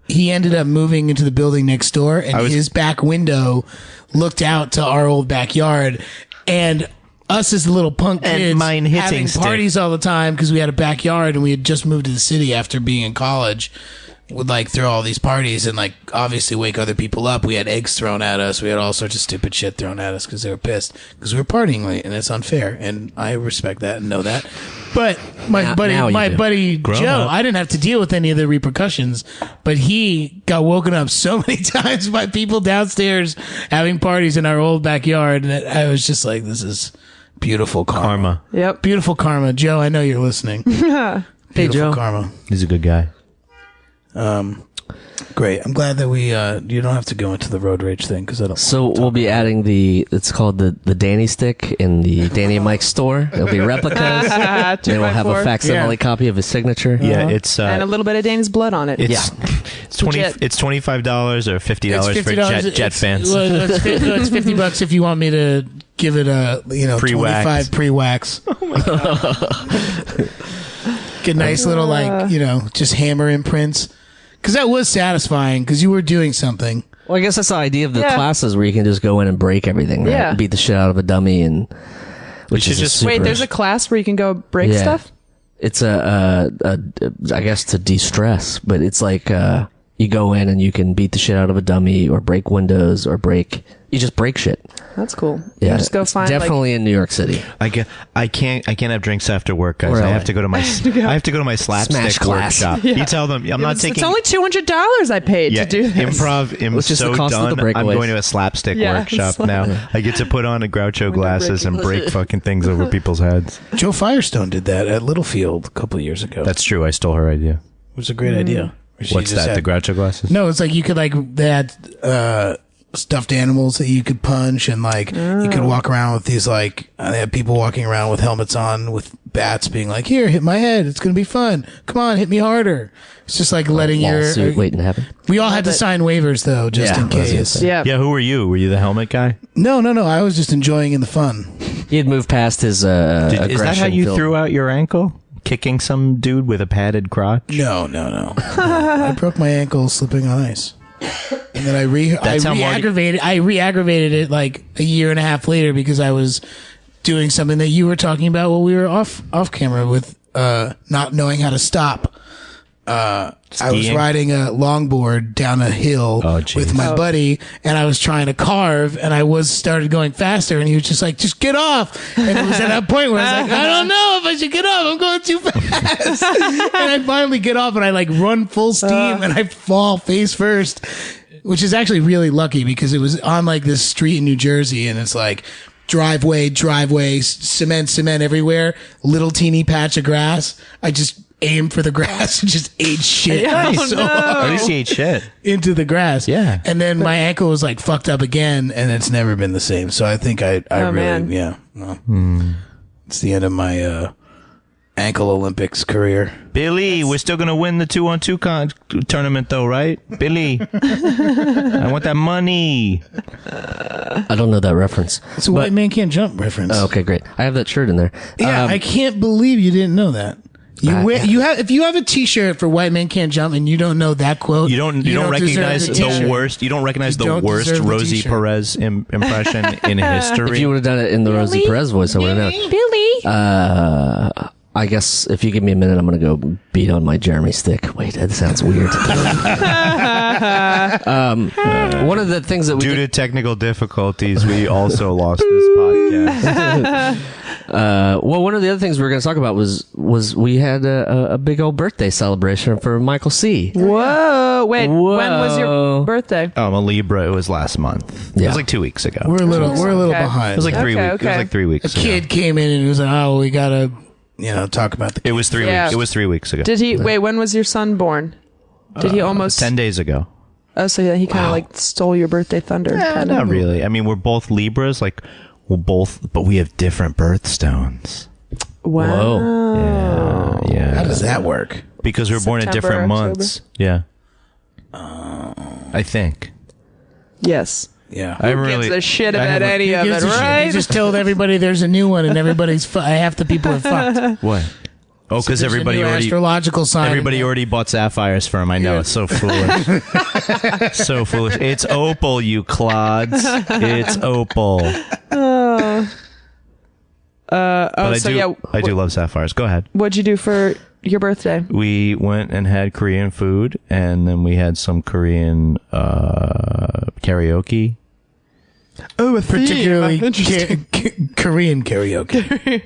he ended up moving into the building next door, and his back window looked out to our old backyard, and us as the little punk And kids mine hitting having stick. parties all the time because we had a backyard and we had just moved to the city after being in college. Would like throw all these parties and like obviously wake other people up. We had eggs thrown at us. We had all sorts of stupid shit thrown at us because they were pissed because we were partying late, and it's unfair. And I respect that and know that. But my Now buddy, you my do. buddy Grown Joe, up. I didn't have to deal with any of the repercussions, but he got woken up so many times by people downstairs having parties in our old backyard, and I was just like, "This is beautiful karma." Yep. Beautiful karma, Joe. I know you're listening. Hey, Beautiful Joe. karma. He's a good guy. Great. I'm glad that we you don't have to go into the road rage thing because I don't. So we'll be adding it's called the Danny stick in the Danny and Mike store. There'll be replicas. Then we'll have a 2x4. facsimile Yeah. copy of his signature. Yeah, it's And a little bit of Dane's blood on it. it's Legit. it's $25 or $50 for Jet fans. Well, it's $50 if you want me to give it a Pre-wax. 25 pre-wax. Oh my god! Get nice little just hammer imprints because that was satisfying because you were doing something. Well, I guess that's the idea of the Yeah. classes where you can just go in and break everything. Right? Yeah. Beat the shit out of a dummy and which should is just- super, Wait, there's a class where you can go break Yeah. stuff? It's I guess to de-stress, but it's like you go in and you can beat the shit out of a dummy or break windows or you just break shit. That's cool. Yeah, You just go it's find definitely in New York City. I can't have drinks after work, guys. Or I LA. have to go to my Smash slapstick class. workshop. You tell them I'm not taking. It's only $200 I paid yeah, to do this. improv. I'm It's just the so cost of the done. I'm breakaways. going to a slapstick Yeah, workshop it's like- now. I get to put on a Groucho glasses and break fucking things over people's heads. Joe Firestone did that at Littlefield a couple of years ago. That's true. I stole her idea. It was a great idea. She What's just that? The Groucho glasses? No, it's like you could they had stuffed animals that you could punch, and you could walk around with these they had people walking around with helmets on with bats, being like, "Here, hit my head. It's gonna be fun. Come on, hit me harder." It's just like letting Lawsuit waiting to happen. We all had to sign waivers though, just in case. Yeah. Yeah, who were you? Were you the helmet guy? No. I was just enjoying in the fun. He had moved past his Is that how you aggression-filled- threw out your ankle? Kicking some dude with a padded crotch? No. I broke my ankle slipping on ice. And then I re-aggravated it like a year and a half later because I was doing something that you were talking about while we were off camera with not knowing how to stop. I was riding a longboard down a hill with my buddy, and I was trying to carve, and I started going faster, and he was just like, "Just get off!" And it was at that point where I was like, "I don't know if I should get off. I'm going too fast." And I finally get off, and I run full steam, and I fall face first, which is actually really lucky because it was on this street in New Jersey, and it's driveway, cement everywhere, little teeny patch of grass. I just aimed for the grass and just ate shit. At least he ate shit. Into the grass. Yeah. And then my ankle was fucked up again, and it's never been the same. So I think I really, man. yeah. Well, it's the end of my ankle Olympics career. Billy, we're still going to win the 2-on-2 tournament though, right? Billy. I want that money. I don't know that reference. It's a White Man Can't Jump reference. Oh, okay, great. I have that shirt in there. Yeah, I can't believe you didn't know that. If you have a T-shirt for White Man Can't Jump and you don't know that quote, You don't recognize the worst. You don't recognize the worst deserve the Rosie t-shirt. Perez impression in history. If you would have done it in the Rosie Perez voice, I would have known. Billy. I guess if you give me a minute, I'm going to go beat on my Jeremy stick. Wait, that sounds weird. One of the things that we Due to technical difficulties, we also lost this podcast. well, one of the other things we were going to talk about was we had a big old birthday celebration for Michael C. Whoa. Wait, when was your birthday? Oh, I'm a Libra. It was last month. It Yeah. was like 2 weeks ago. we're a little Okay. behind. It was like 3 Okay, weeks. It was okay. like 3 weeks. A kid came in and he was like, "Oh, we gotta, talk about the." It was 3 Yeah. weeks. It was 3 weeks ago. Did he, wait, when was your son born? Did he almost, 10 days ago. oh, so he kind of stole your birthday thunder. kind Not of. really. I mean, we're both Libras. We're both, but we have different birthstones. Wow. Yeah. How does that work? Because we were born at September, different October. months. Yeah. I think. Yes. Yeah. I Gives really a shit I about haven't- any Who of it, gives a shit? right? They just told everybody there's a new one, and everybody's half the people are fucked. What? Oh, because There's a everybody new already astrological sign. everybody already bought sapphires for him. I know. It's so foolish. So foolish. It's opal, you clods. It's opal. But so I do love sapphires. Go ahead. What'd you do for your birthday? We went and had Korean food, and then we had some Korean karaoke. Oh, particularly Korean karaoke.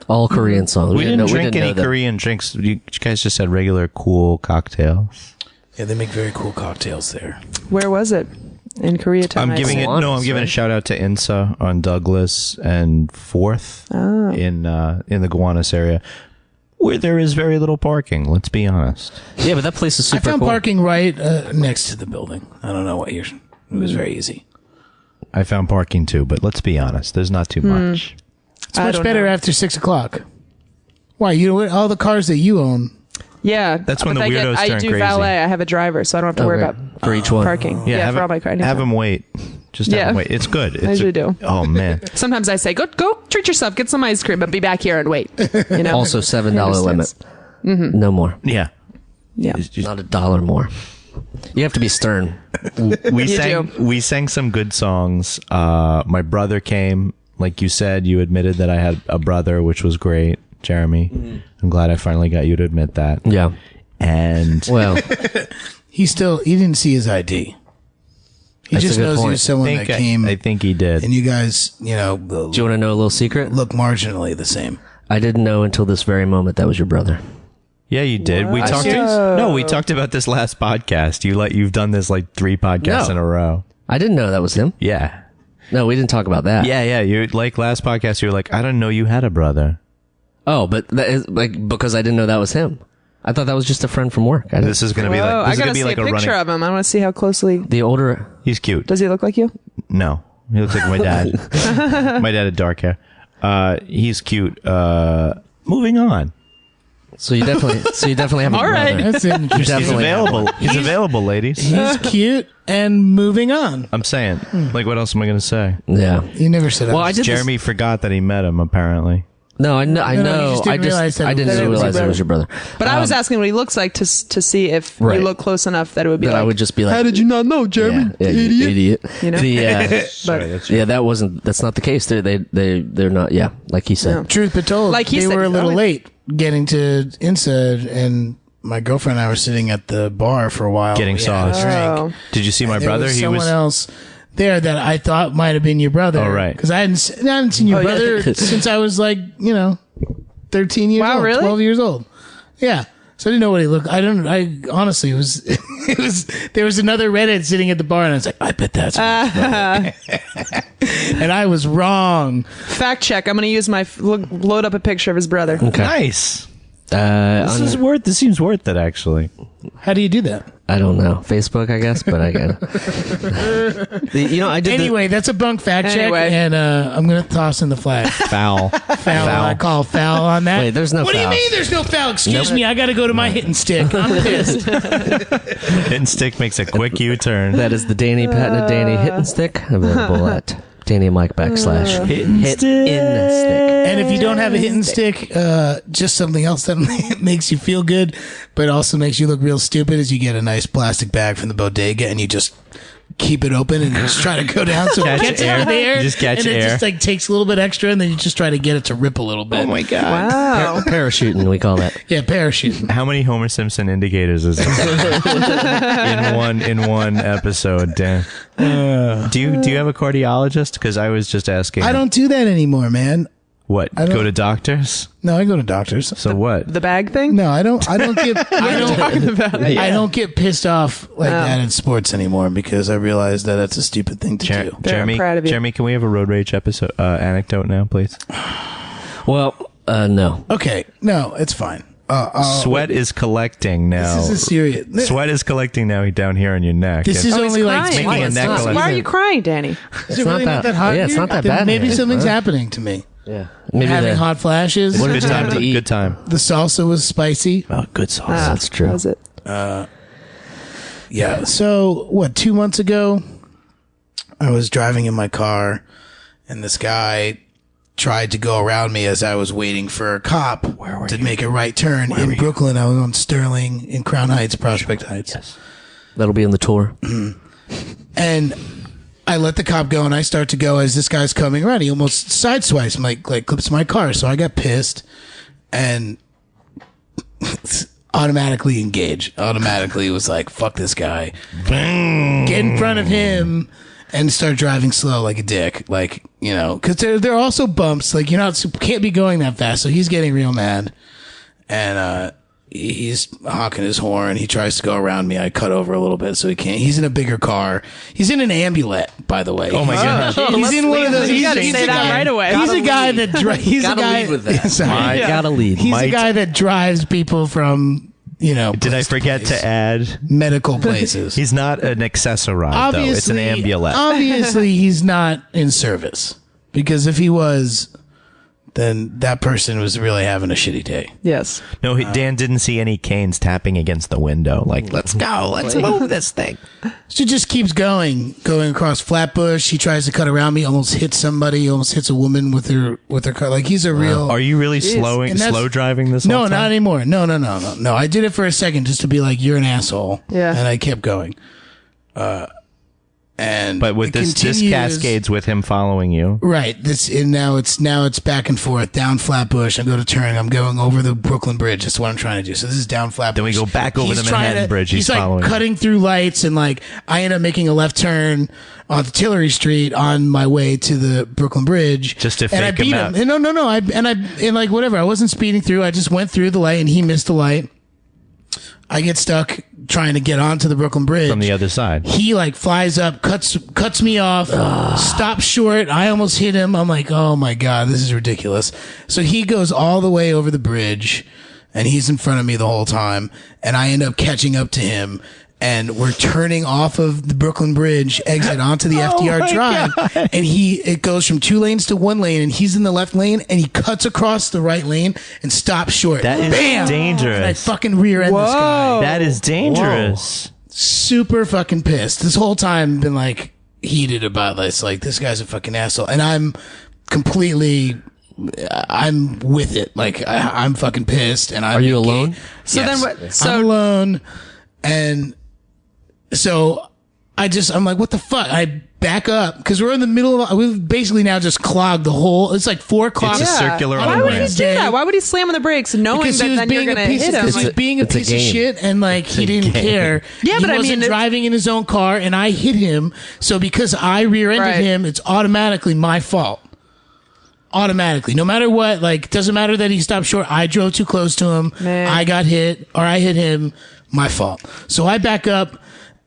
all Korean songs. We didn't drink any know that. Korean drinks. You guys just had regular cool cocktails. Yeah, they make very cool cocktails there. Where was it? In Koreatown. I'm giving it. No, I'm giving a shout out to INSA on Douglas and 4th in the Gowanus area, where there is very little parking. Let's be honest. Yeah, but that place is I super found cool. parking right next to the building. I don't know what it was very easy. I found parking too, but let's be honest. There's not too much. It's much better after 6 o'clock. Why? All the cars that you own. Yeah, That's when but the weirdos I turn do crazy. valet. I have a driver, so I don't have to worry Okay. about For each one. parking. Yeah, have for all my cars. have them wait. Just have them wait. It's good. It's usually do. Oh man. Sometimes I say, go treat yourself, get some ice cream, but be back here and wait. You know? Also, $7 limit. understands. No more. Yeah. Yeah. It's just- Not $1 more. You have to be stern. we You sang do. we sang some good songs. My brother came, like you said, you admitted that I had a brother, which was great, Jeremy. I'm glad I finally got you to admit that. Yeah. And Well, He didn't see his ID. He That's a just good knows he point. was someone that came. I think he did. and you guys, do you want to know a little secret? look marginally the same. I didn't know until this very moment that was your brother. Yeah, you did. We talked. serious? No, we talked about this last podcast. You've done this like 3 podcasts No. in a row. I didn't know that was him. Yeah. No, we didn't talk about that. Yeah. You like last podcast. You were like, I didn't know you had a brother. Oh, but that is like because I didn't know that was him. I thought that was just a friend from work. This is going to be Whoa, like, I this is gotta going to see be like a a picture running. of him. I want to see how closely. the older. He's cute. Does he look like you? No, he looks like my dad. My dad had dark hair. He's cute. Moving on. So you definitely have a All right. brother. That's interesting. He's Definitely. available. He's available, ladies. He's cute and moving on. I'm saying. Like, what else am I going to say? Yeah. You never said Well, I did. Jeremy forgot that he met him, apparently. No, I know. you just didn't realize that I it didn't was your realize it brother. was your brother. But I was asking what he looks like to see if Right. you look close enough that it would be That like. I would just be like, how did you not know, Jeremy? yeah, you idiot. You know? Sorry, But that's Yeah, that's not the case. They're not. Yeah, like he said. No. Truth be told, Like he they said, were a little oh, late getting to Inside, and my girlfriend and I were sitting at the bar for a while. Getting We had a sauce. drink. Oh. Did you see my There brother? was He someone was. else there that I thought might have been your brother. Oh, right. Because I hadn't seen your Oh, yeah. brother since I was like 13 years Wow, old, really? 12 years old. Yeah. So I didn't know what he looked. I honestly it was it was there was another redhead sitting at the bar, and I was like, I bet that's my brother. And I was wrong. fact check. I'm going to use my load up a picture of his brother. Okay. Nice. Uh, This seems worth it, actually. How do you do that? I don't know. Facebook, I guess, but I get it. I did. Anyway, that's a bunk fact check, Anyway. and I'm gonna toss in the flag. Foul. Foul. I call foul on that. Wait, there's no What foul. do you mean there's no foul? Excuse Nope. me, I got to go to my hitting stick. I'm pissed. Hit and stick makes a quick U-turn. That is the Danny Patent Danny Hit and Stick, available at Danny and Mike / Hit in Stick. And if you don't have a hitting stick, just something else that makes you feel good, but also makes you look real stupid, is you get a nice plastic bag from the bodega and you just keep it open and just try to go down so it Catch gets air. out of the air. You just catch and it air. just like takes a little bit extra, and then you just try to get it to rip a little bit. Oh my god. Wow. Parachuting, we call that. Yeah, parachute. How many Homer Simpson indicators is in one episode, Dan? Do you have a cardiologist? Because I was just asking. I don't do that anymore, man. What? I don't- Go to doctors? No, I go to doctors. So what? The bag thing? No, I don't get. Talking about I don't get pissed off like that in sports anymore because I realize that that's a stupid thing to do. Jeremy, proud of you. Jeremy, can we have a road rage episode anecdote now, please? Well, no. Okay, no, it's fine. Sweat is collecting now. This is a serious. Sweat is collecting now down here on your neck. This is Oh, he's only like crying. making a it's necklace. not. Why are you crying, Danny? Is it not really not that- that hot? yeah, it's here? not that Then bad Maybe here. something's happening to me. Yeah. Maybe Having hot flashes. What Good It's time. time to eat. Good time. The salsa was spicy. Oh, good sauce. That's true. How's it? Yeah. So what? 2 months ago, I was driving in my car, and this guy tried to go around me as I was waiting for a cop to make a right turn in Brooklyn. I was on Sterling in Crown Heights, Prospect Heights. Yes. That'll be in the tour. And I let the cop go, and I start to go as this guy's coming around. He almost sideswipes, like clips my car. So I got pissed and automatically engaged. Automatically was like, fuck this guy. Get in front of him and start driving slow like a dick. Like, because there are also bumps. Like, can't be going that fast. So he's getting real mad. And, he's honking his horn. He tries to go around me. I cut over a little bit so he can't. He's in a bigger car. He's in an ambulette, by the way. Oh my god. He's in one of those. You he's- gotta he's say a that guy- right away. He's a guy that he's a Gotta guy lead with that. Sorry. Gotta lead. He's Might- a guy that drives people from Did I place forget place. to add? medical places. He's not an accessoride, though. It's an ambulette. Obviously, he's not in service because if he was, then that person was really having a shitty day. Yes. No, Dan didn't see any canes tapping against the window. Like, let's go. Let's move this thing. So he just keeps going across Flatbush. He tries to cut around me, almost hits somebody, almost hits a woman with her car. Like he's a real. Are you really And that's- slow driving this No, whole time? not anymore. No. I did it for a second just to be like, you're an asshole. Yeah. And I kept going. And But with it this continues- cascades with him following you. Right. Now it's back and forth down Flatbush. I go to turn. I'm going over the Brooklyn Bridge. That's what I'm trying to do. So this is down Flatbush. Then we go back over He's the trying Manhattan Bridge. He's like following. cutting through lights, and like I end up making a left turn onto Tillery Street on my way to the Brooklyn Bridge. Just to and I fake him beat out. him. No. And like whatever. I wasn't speeding through. I just went through the light, and he missed the light. I get stuck trying to get onto the Brooklyn Bridge From the other side. He like flies up, cuts me off, stops short. I almost hit him. I'm like, oh my god, this is ridiculous. So he goes all the way over the bridge, and he's in front of me the whole time, and I end up catching up to him. And we're turning off of the Brooklyn Bridge exit onto the FDR Drive. God. And it goes from 2 lanes to 1 lane, and he's in the left lane, and he cuts across the right lane and stops short. That is Bam! dangerous. And I fucking rear end this guy. That is dangerous. Super fucking pissed. This whole time been like heated about this. Like, this guy's a fucking asshole. And I'm with it. Like, I'm fucking pissed. And Are you alone? So Yes. then what? So I'm alone. And so I'm like, what the fuck? I back up because we're in the middle of, we've basically now just clogged the whole, it's like 4 o'clock. It's a circular Why would he do Wednesday. that? Why would he slam on the brakes knowing Because that he was then you're being a going to piece hit him? of, he was being a It's a piece of game. shit, and like he didn't care. Yeah, but he I wasn't mean, driving in his own car, and I hit him. So because I rear-ended Right. him, it's automatically my fault. Automatically, no matter what, like, doesn't matter that he stopped short. I drove too close to him. Man. I got hit, or I hit him. My fault. So I back up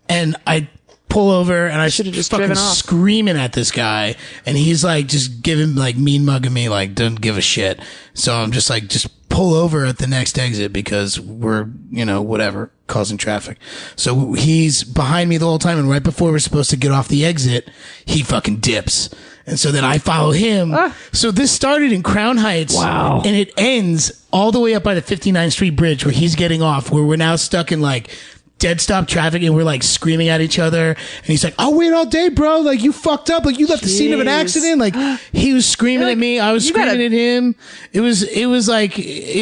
and I pull over, and I should have just fucking driven off. screaming at this guy, and he's like just giving, like, mean mugging me, like, don't give a shit. So I'm just like, just pull over at the next exit because we're, whatever, causing traffic. So he's behind me the whole time, and right before we're supposed to get off the exit, he fucking dips. And so then I follow him. So this started in Crown Heights. Wow. And it ends all the way up by the 59th Street Bridge where he's getting off, where we're now stuck in like dead stop traffic, and we're like screaming at each other. And he's like, I'll wait all day, bro. Like, you fucked up. Like, you left the scene of an Jeez. accident. Like, he was screaming at me. I was you screaming gotta- at him. It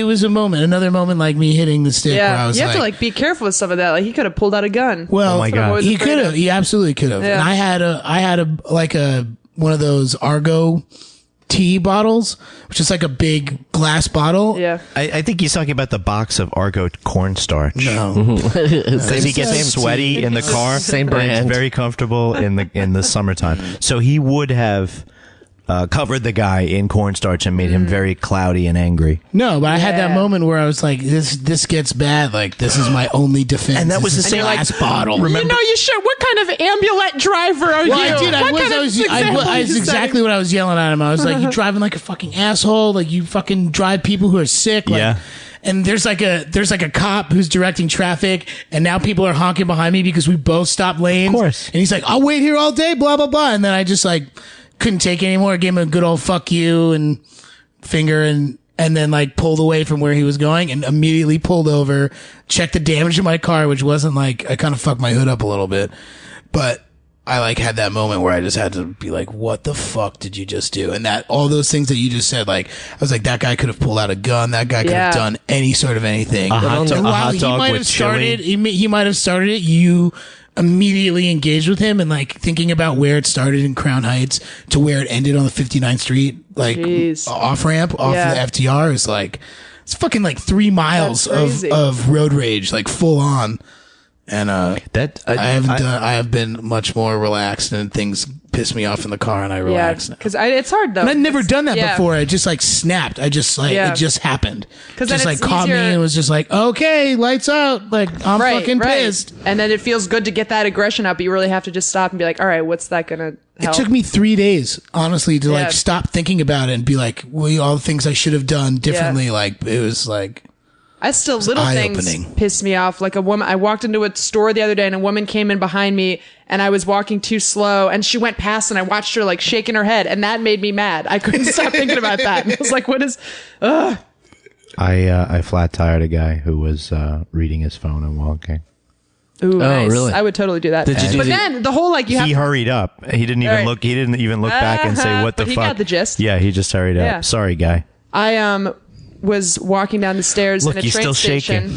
was a moment, another moment like me hitting the stick where I Yeah, was you have to like be careful with some of that. Like he could have pulled out a gun. well, Oh my God. he could have. He absolutely could have. Yeah. And I had one of those Argo tea bottles, which is like a big glass bottle. Yeah. I think he's talking about the box of Argo cornstarch. No. Because he gets Same sweaty in the car. Same and brand. It's very comfortable in the summertime. So he would have covered the guy in cornstarch and made him very cloudy and angry. No, but I had that Yeah. moment where I was like, this gets bad. Like, this is my only defense. And that was This the is same- glass bottle. Remember- you should. What kind of ambulance driver are Well, you? I did. I was exactly what I was yelling at him. I was like, "You driving like a fucking asshole. Like, you fucking drive people who are sick." Like, Yeah. And there's like a cop who's directing traffic, and now people are honking behind me because we both stopped lanes. Of course. And he's like, "I'll wait here all day." Blah blah blah. And then I just like couldn't take it anymore. I gave him a good old fuck you and finger, and then like pulled away from where he was going, and immediately pulled over, checked the damage in my car, which wasn't like, I kind of fucked my hood up a little bit, but I like had that moment where I just had to be like, what the fuck did you just do? And that, all those things that you just said, like, I was like, that guy could have pulled out a gun. That guy could have Yeah. done any sort of anything. A hot And while dog he might with have started, chili. he might have started it, you immediately engaged with him, and like thinking about where it started in Crown Heights to where it ended on the 59th Street, like Jeez. off ramp off Yeah. the FTR is like, it's fucking like 3 miles That's crazy. of road rage, like full on. And I have been much more relaxed, and things piss me off in the car, and I Yeah, relax now. because it's hard though. And I'd never done that Yeah. before. I just like snapped. I just like, Yeah. it just happened. 'Cause then Just like it's caught me easier- and was just like, okay, lights out. Like, I'm fucking pissed. And then it feels good to get that aggression out, but you really have to just stop and be like, all right, what's that gonna It help? took me 3 days, honestly, to Yeah. like stop thinking about it and be like, well, all the things I should have done differently. Like, it was like, I still little things eye-opening. piss me off. Like a woman, I walked into a store the other day and a woman came in behind me and I was walking too slow and she went past and I watched her like shaking her head and that made me mad. I couldn't stop thinking about that. And I was like, what is, I flat tired a guy who was reading his phone and walking. ooh, nice. really? I would totally do that. Did you do but the- then the whole like you have He hurried up. He didn't even Right. look. He didn't even look back and say what the But he fuck. got the gist. Yeah, he just hurried Yeah. up. Sorry, guy. I was walking down the stairs Look, in a he's train still station.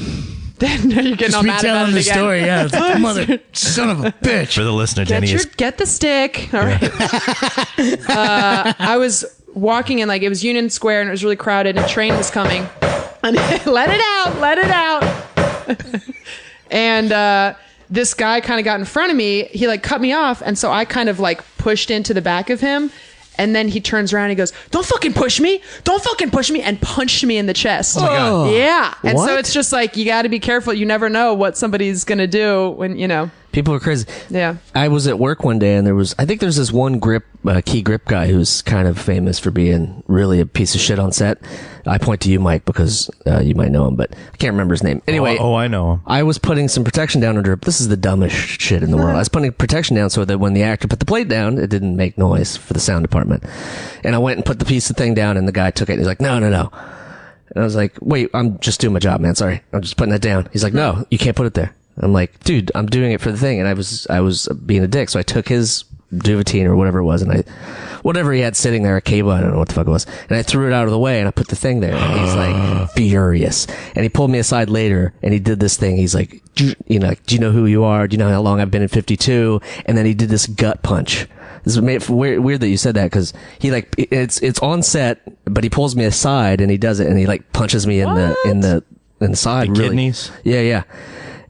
Now you're getting just all mad about retelling it the again. story. Yeah, it's like, mother, son of a bitch. For the listener, Denny is Get the stick. All right. I was walking in, like, it was Union Square and it was really crowded and a train was coming. And let it out. And this guy kind of got in front of me. He like cut me off. And so I kind of like pushed into the back of him. And then he turns around and he goes, don't fucking push me. Don't fucking push me. And punched me in the chest. Oh my God. Yeah. And so What? it's just like, you got to be careful. You never know what somebody's going to do when, People are crazy. Yeah. I was at work one day and I think there's this one key grip guy who's kind of famous for being really a piece of shit on set. I point to you, Mike, because you might know him, but I can't remember his name. Anyway. Oh, I know him. I was putting some protection down under, this is the dumbest shit in the world. I was putting protection down so that when the actor put the plate down, it didn't make noise for the sound department. And I went and put the piece of thing down and the guy took it and he's like, no. And I was like, wait, I'm just doing my job, man. Sorry. I'm just putting that down. He's like, no, you can't put it there. I'm like, dude, I'm doing it for the thing. And I was being a dick. So I took his Duvetine or whatever it was and whatever he had sitting there, a cable, I don't know what the fuck it was. And I threw it out of the way and I put the thing there and he's like furious. And he pulled me aside later and he did this thing. He's like, do you know who you are? Do you know how long I've been in 52? And then he did this gut punch. This is weird that you said that because he it's on set, but he pulls me aside and he does it and he like punches me in the side. The really. kidneys? Yeah.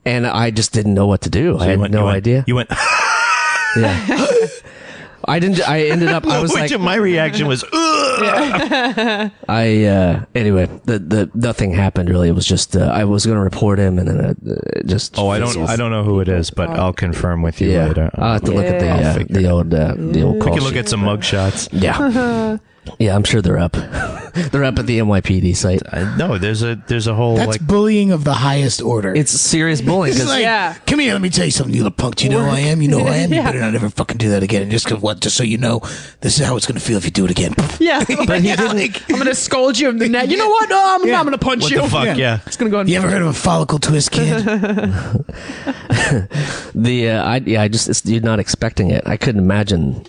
And I just didn't know what to do. I had no idea. You went. Yeah. I ended up. I was like. My reaction was. Anyway, the nothing happened really. It was just I was going to report him, and then just. Oh, I don't know who it is, but I'll confirm with you later. I'll have to look at the old We call can look sheet. at some mugshots. Yeah. Yeah, I'm sure they're up. They're up at the NYPD site. No, there's a whole That's bullying of the highest order. It's serious bullying. It's 'cause- like, come here, let me tell you something, you little punk. Do you know who I am? You know who I am? You better not ever fucking do that again. And just so you know, this is how it's going to feel if you do it again. Yeah. But he didn't. I'm gonna scold you in the neck. You know what? No, I'm gonna punch what you. the fuck? Yeah. It's gonna go. You ever heard of a follicle twist, kid? You're not expecting it. I couldn't imagine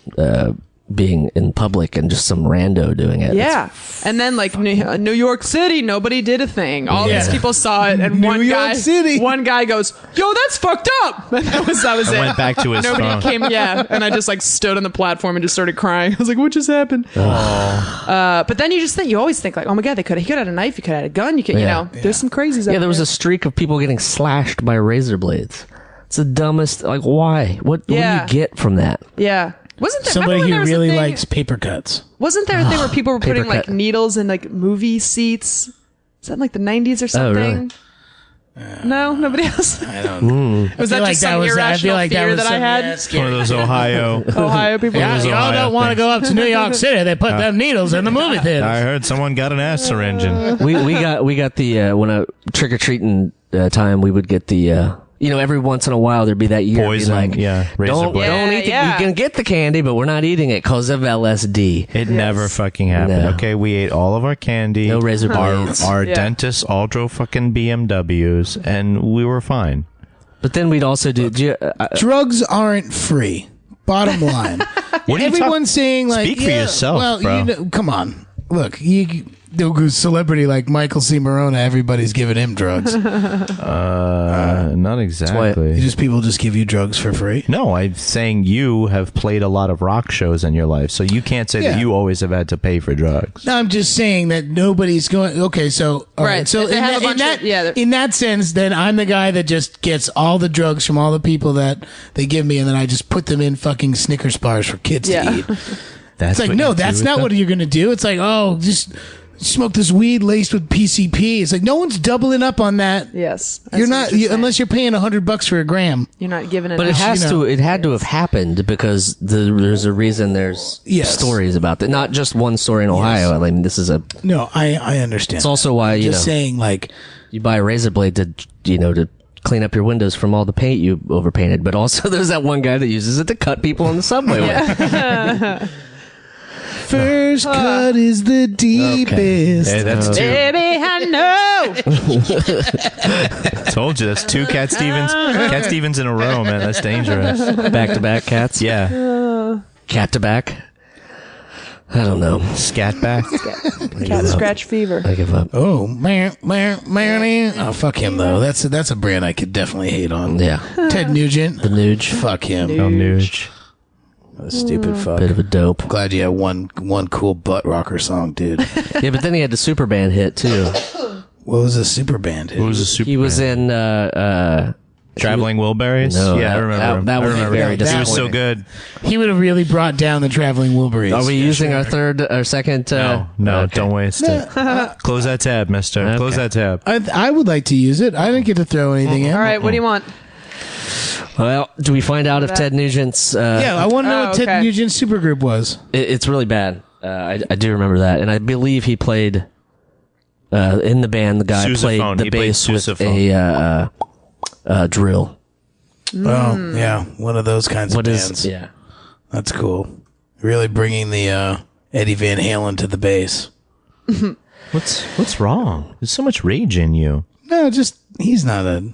being in public and just some rando doing it. Yeah, and then like New York City, nobody did a thing. All these Yeah. people saw it, and New one York City. guy goes, "Yo, that's fucked up." And that was it. went back to his Nobody phone. came. Yeah, and I just like stood on the platform and just started crying. I was like, "What just happened?" But then you always think like, "Oh my god, he could have had a knife, he could have had a gun, you know." There's some crazies. Yeah, out there was there. a streak of people getting slashed by razor blades. It's the dumbest. Like, why? What do you get from that? Yeah. Wasn't there Somebody remember when who there was a really thing- likes paper cuts. Wasn't there a thing where people were putting Paper like cut. needles in like movie seats? Is that in, like the 90s or something? really? No, nobody else. I don't know. Was that just some irrational fear that I had? One of those Ohio. Ohio people. Yeah, was y'all Ohio don't want to thing. go up to New York City. They put them needles in the movie I theater. heard someone got an ass syringe in. we got the when I trick or treating time, we would get the. Every once in a while there'd be that year. Poison, like, yeah, razor don't blade. eat the, Yeah. you can get the candy, but we're not eating it because of LSD. It never fucking happened. No. Okay, we ate all of our candy. No razor blades. Our Yeah. dentists all drove fucking BMWs, and we were fine. But then we'd also do. Drugs aren't free. Bottom line. What are you Everyone's saying like, Speak for yourself, well, bro. come on. Look, a celebrity like Michael C. Morona, everybody's giving him drugs. Not exactly. People just give you drugs for free. No, I'm saying you have played a lot of rock shows in your life, so you can't say that Yeah. you always have had to pay for drugs. No, I'm just saying that nobody's going. Okay, so all Right. right. So If they in have a that, bunch of- yeah, in that sense, then I'm the guy that just gets all the drugs from all the people that they give me, and then I just put them in fucking Snickers bars for kids Yeah. to eat. That's It's like, what no, you do that's with not them? what you're going to do. It's like, oh, just smoke this weed laced with PCP. It's like, no one's doubling up on that. Yes. I You're see not, what you're saying. unless you're paying $100 for a gram. You're not giving it. But it has you know. to. It had to have happened because there's a reason. There's Yes. stories about that. Not just one story in Ohio. I mean, this is a. No, I understand. It's also why you just saying, like, you buy a razor blade to clean up your windows from all the paint you overpainted. But also, there's that one guy that uses it to cut people on the subway with. first cut is the deepest. Hey, that's two. Baby, I know. Told you, that's two Cat Stevens in a row, man. That's dangerous. Back to back cats. Yeah. Cat to back. I don't know. Scat back. Cat scratch fever. I give up. Oh, oh, fuck him though. That's a brand I could definitely hate on. Yeah. Ted Nugent. The Nuge. Fuck him. No nuge. What a stupid fuck. Bit of a dope. Glad you had one cool butt rocker song, dude. Yeah, but then he had the super band hit too. What was a super band hit? Who was a super He was in Traveling Wilburys? No, Yeah, I remember him. that I would be remember very him. He was so disappointing. good. He would have really brought down the Traveling Wilburys. Are we using our third or second? No, okay. don't waste it. Close that tab, mister. Close Okay. that tab. I would like to use it. I didn't get to throw anything in. All right, what do you want? Well, do we find out if Ted Nugent's... Yeah, I want to know what Ted okay. Nugent's supergroup was. It's really bad. I do remember that. And I believe he played... in the band, the guy Sousaphone. played the He played bass with sousaphone. a drill. Oh, yeah, one of those kinds of bands. Yeah. That's cool. Really bringing the Eddie Van Halen to the bass. What's wrong? There's so much rage in you. No, just he's not a...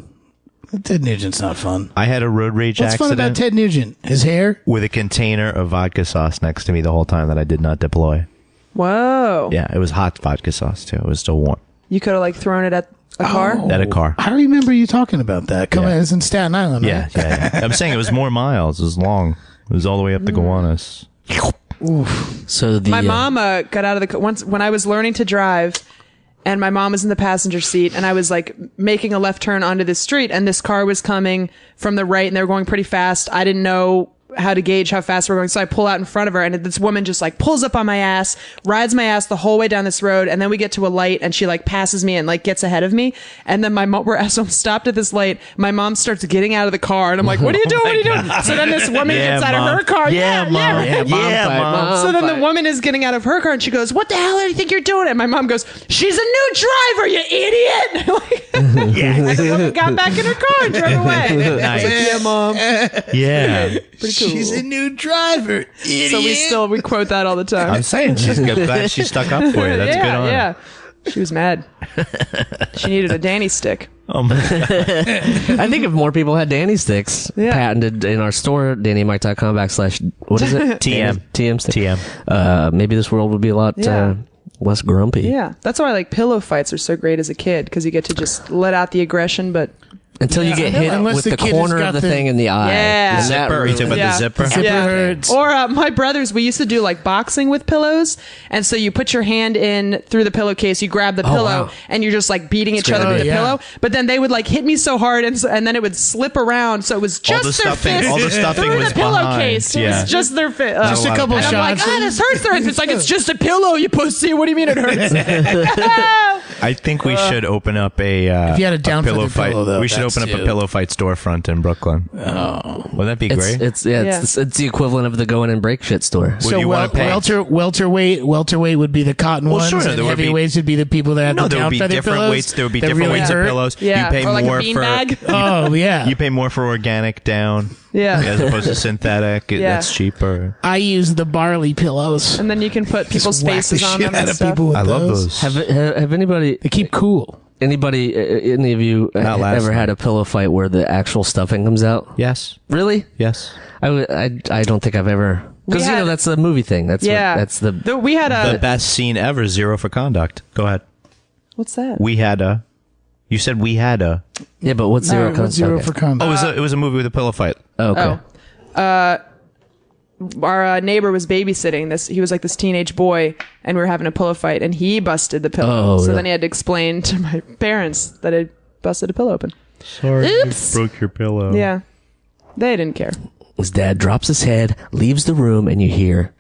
Ted Nugent's not fun. I had a road rage What's fun accident about Ted Nugent? His hair? with a container of vodka sauce next to me the whole time that I did not deploy. Whoa. Yeah, it was hot vodka sauce too. It was still warm. You could have like thrown it at a car. At a car. I remember you talking about that. Come on, Yeah. it's in Staten Island, Yeah, right? yeah. I'm saying it was more miles. It was long. It was all the way up to Gowanus. So the My mom got out of the once when I was learning to drive, and my mom was in the passenger seat, and I was like making a left turn onto this street, and this car was coming from the right, and they were going pretty fast. I didn't know how to gauge how fast we're going, so I pull out in front of her, and this woman just like pulls up on my ass, rides my ass the whole way down this road, and then we get to a light, and she like passes me and like gets ahead of me, and then my mom, so I'm stopped at this light. My mom starts getting out of the car, and I'm like, "What are you doing? What are you doing?" So then this woman Yeah, gets out Mom. of her car. Yeah, Mom. Yeah, mom. So then the woman is getting out of her car, and she goes, "What the hell do you think you're doing?" And my mom goes, "She's a new driver, you idiot!" And the woman got back in her car and drove away. I was like, "Yeah, Mom." Yeah. Pretty cool. She's a new driver, idiot. So we quote that all the time. I'm saying she's good. Glad she stuck up for you. That's yeah, good on her. yeah. She was mad. She needed a Danny stick. Oh my God. I think if more people had Danny sticks Yeah. patented in our store, DannyMike.com / what is it? TM. TM stick. TM. Maybe this world would be a lot Yeah. less grumpy. Yeah, that's why like pillow fights are so great as a kid, because you get to just let out the aggression, but Until you get hit Unless with the the kid has corner got of the the- thing in the eye. Yeah. And that Zipper. Are you talking about Yeah. the zipper? Zipper hurts. Or my brothers, we used to do like boxing with pillows, and so you put your hand in through the pillowcase, you grab the pillow, wow. and you're just like beating each other great. with the Oh, yeah. pillow. But then they would like hit me so hard, and then it would slip around, so it was just the their stuffing- fist all the stuffing through was the pillowcase. behind. It Yeah. was just their fist. Just a couple and I'm like, shots. this hurts their fist. It's like, it's just a pillow, you pussy. What do you mean it hurts? I think we should open up a If you had a down pillow feather fight. pillow, though, we should that's open up a too. pillow fight storefront in Brooklyn. Oh, wouldn't that be great? It's the equivalent of the go in and break shit store. Would you want to pay? welterweight would be the cotton Well, ones, sure, and there would be- heavyweights would be the people that have No, the there would down be feather different pillows. weights. There would be that different really weights of hurt. pillows. Yeah, You pay or like a more bean for. bag. Oh yeah, You pay more for organic down. Yeah. As opposed to synthetic. Yeah. That's cheaper. I use the barley pillows. And then you can put people's Just whack faces the on shit them out and of stuff. people with I love those. those. Have anybody They keep cool. any of you Not last ever night. had a pillow fight where the actual stuffing comes out? Yes. Really? Yes. I don't think I've ever, because We had- that's the movie thing. That's Yeah. that's the We had The a. best scene ever. Zero for Conduct. Go ahead. What's that? We had a. You said we had a. yeah. But what's zero? What's zero okay. for conduct? Oh, it was a movie with a pillow fight. Oh, okay. Our neighbor was babysitting this. He was like this teenage boy, and we were having a pillow fight, and he busted the pillow. Oh, so really? then he had to explain to my parents that I busted a pillow open. Sorry, Oops. broke your pillow. Yeah, they didn't care. His dad drops his head, leaves the room, and you hear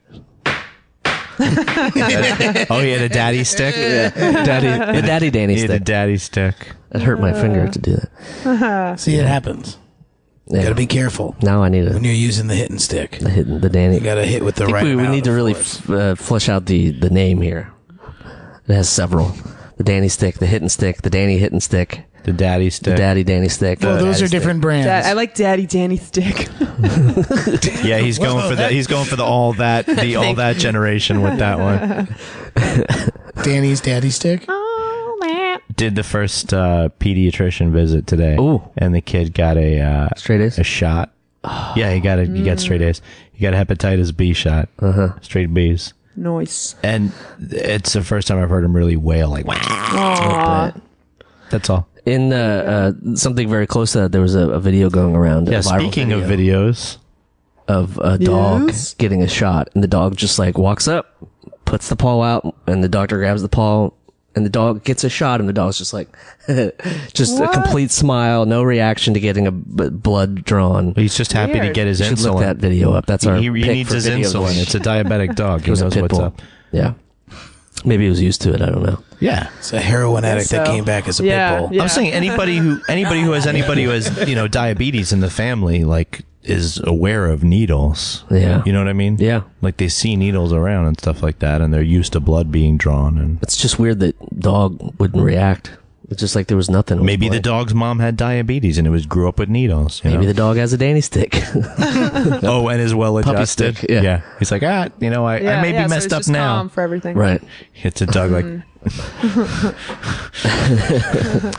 Oh, he had a daddy stick. Daddy Danny He had a stick. daddy stick. It hurt my finger to do that. See, it happens. Yeah. Gotta be careful Now I need when to you're using the hitting stick. hit the Danny. You gotta hit with the I think right. we amount need to of really force. flesh out the name here. It has several: the Danny stick, the hitting stick, the Danny hitting stick, The daddy stick. the Daddy Danny stick. Well, those Daddy are different brands. I like Daddy Danny stick. Yeah, he's going for that. He's going for the all that generation with that one. Danny's daddy stick. Did the first pediatrician visit today. Ooh. And the kid got a Straight A's? a shot. Yeah, he got straight A's. He got a hepatitis B shot. Straight B's. Nice. And it's the first time I've heard him really wail like, wow. That's all. In something very close to that, there was a video going around. Yeah, a viral speaking of video videos, of a dog Yes? getting a shot, and the dog just like walks up, puts the paw out, and the doctor grabs the paw, and the dog gets a shot, and the dog's just like, just What? a complete smile, no reaction to getting a blood drawn. he's just happy to Weird. get his You should look that insulin. video up. That's our He pick needs for his video insulin. going. It's a diabetic dog. It He was a knows pit what's bull. up. Yeah. Maybe he was used to it. I don't know. Yeah, it's a heroin addict that so. came back as a Yeah, pit bull. yeah. I'm saying anybody who has diabetes in the family, like, is aware of needles. Yeah. You know what I mean? Yeah. Like, they see needles around and stuff like that, and they're used to blood being drawn. And It's just weird that dog wouldn't react. It's just like there was nothing. It was maybe the blank. dog's mom had diabetes and grew up with needles. You Maybe know? the dog has a Danny stick. Oh, and is well Puppy adjusted. stick, yeah. He's like, I may be so messed he's up just now. calm for everything. Right. It's a dog like,